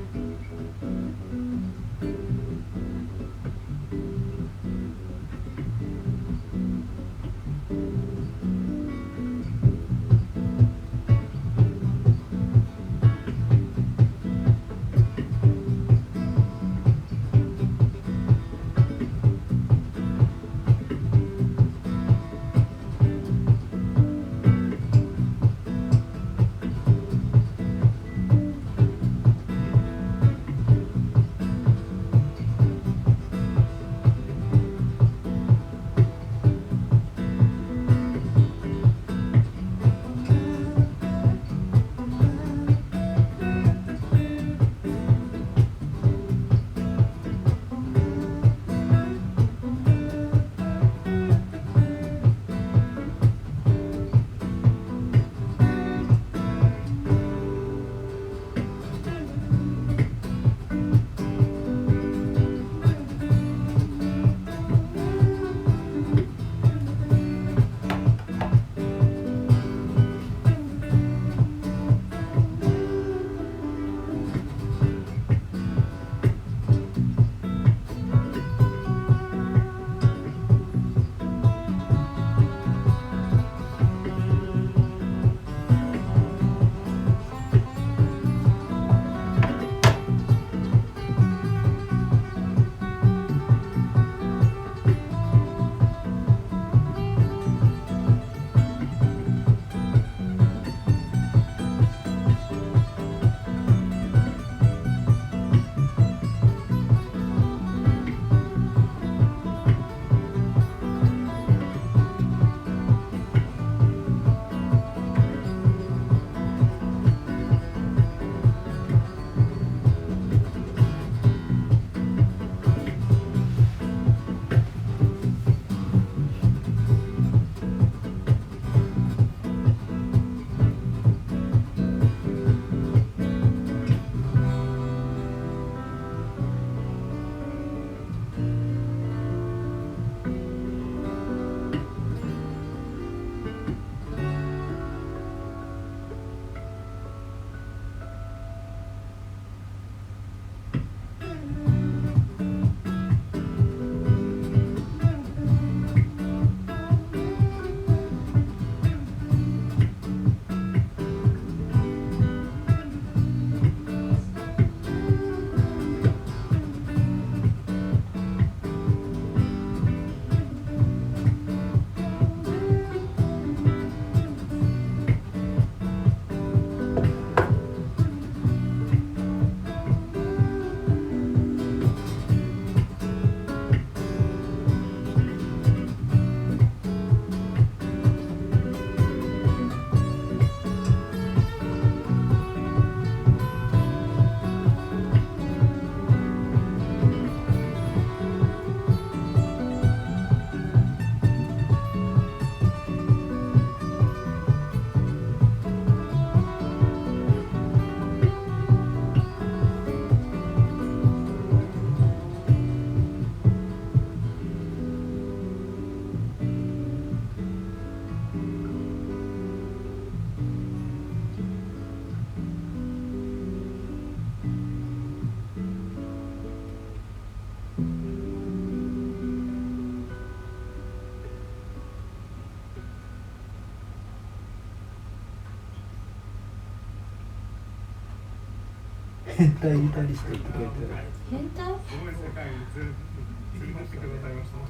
変態ギタリストって書いてある。変態？すごい世界に連れてってくださいました。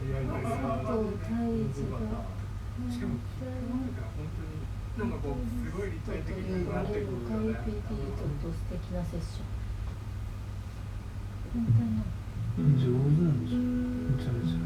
しかも本当になんかこうすごい立体的になってくるので。ペティートと素敵なセッション。変態な。上手なんですよ。めちゃめちゃ。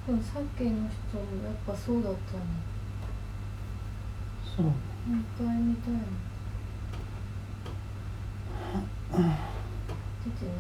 でもさっきの人もやっぱそうだったね。そう。もう一回見たいの。出てない。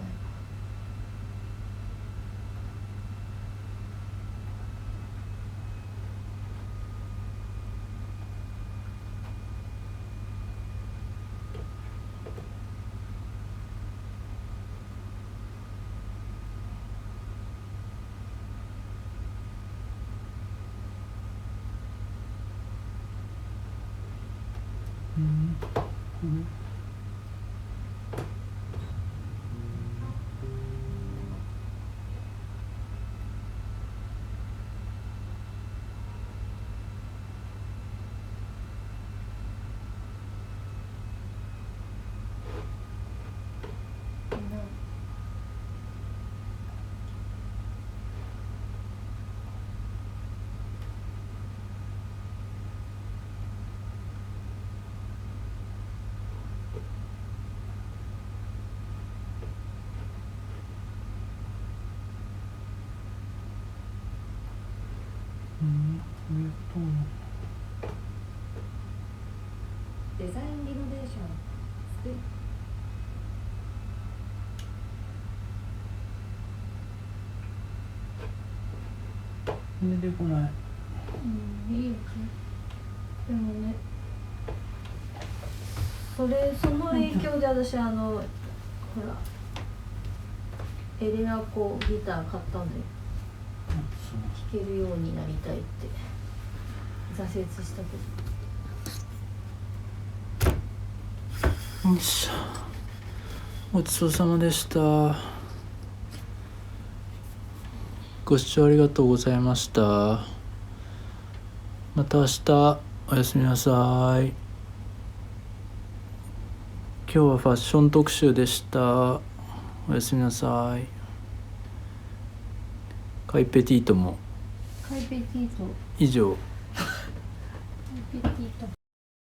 デザインリノベーション出てこない。いいよ。でもね、その影響で私ほらエレアコギター買ったんで弾けるようになりたいって挫折したけど。よいしょ。ごちそうさまでした。ご視聴ありがとうございました。また明日おやすみなさい。今日はファッション特集でした。おやすみなさい。カイペティートもカイペティート以上。カイペティート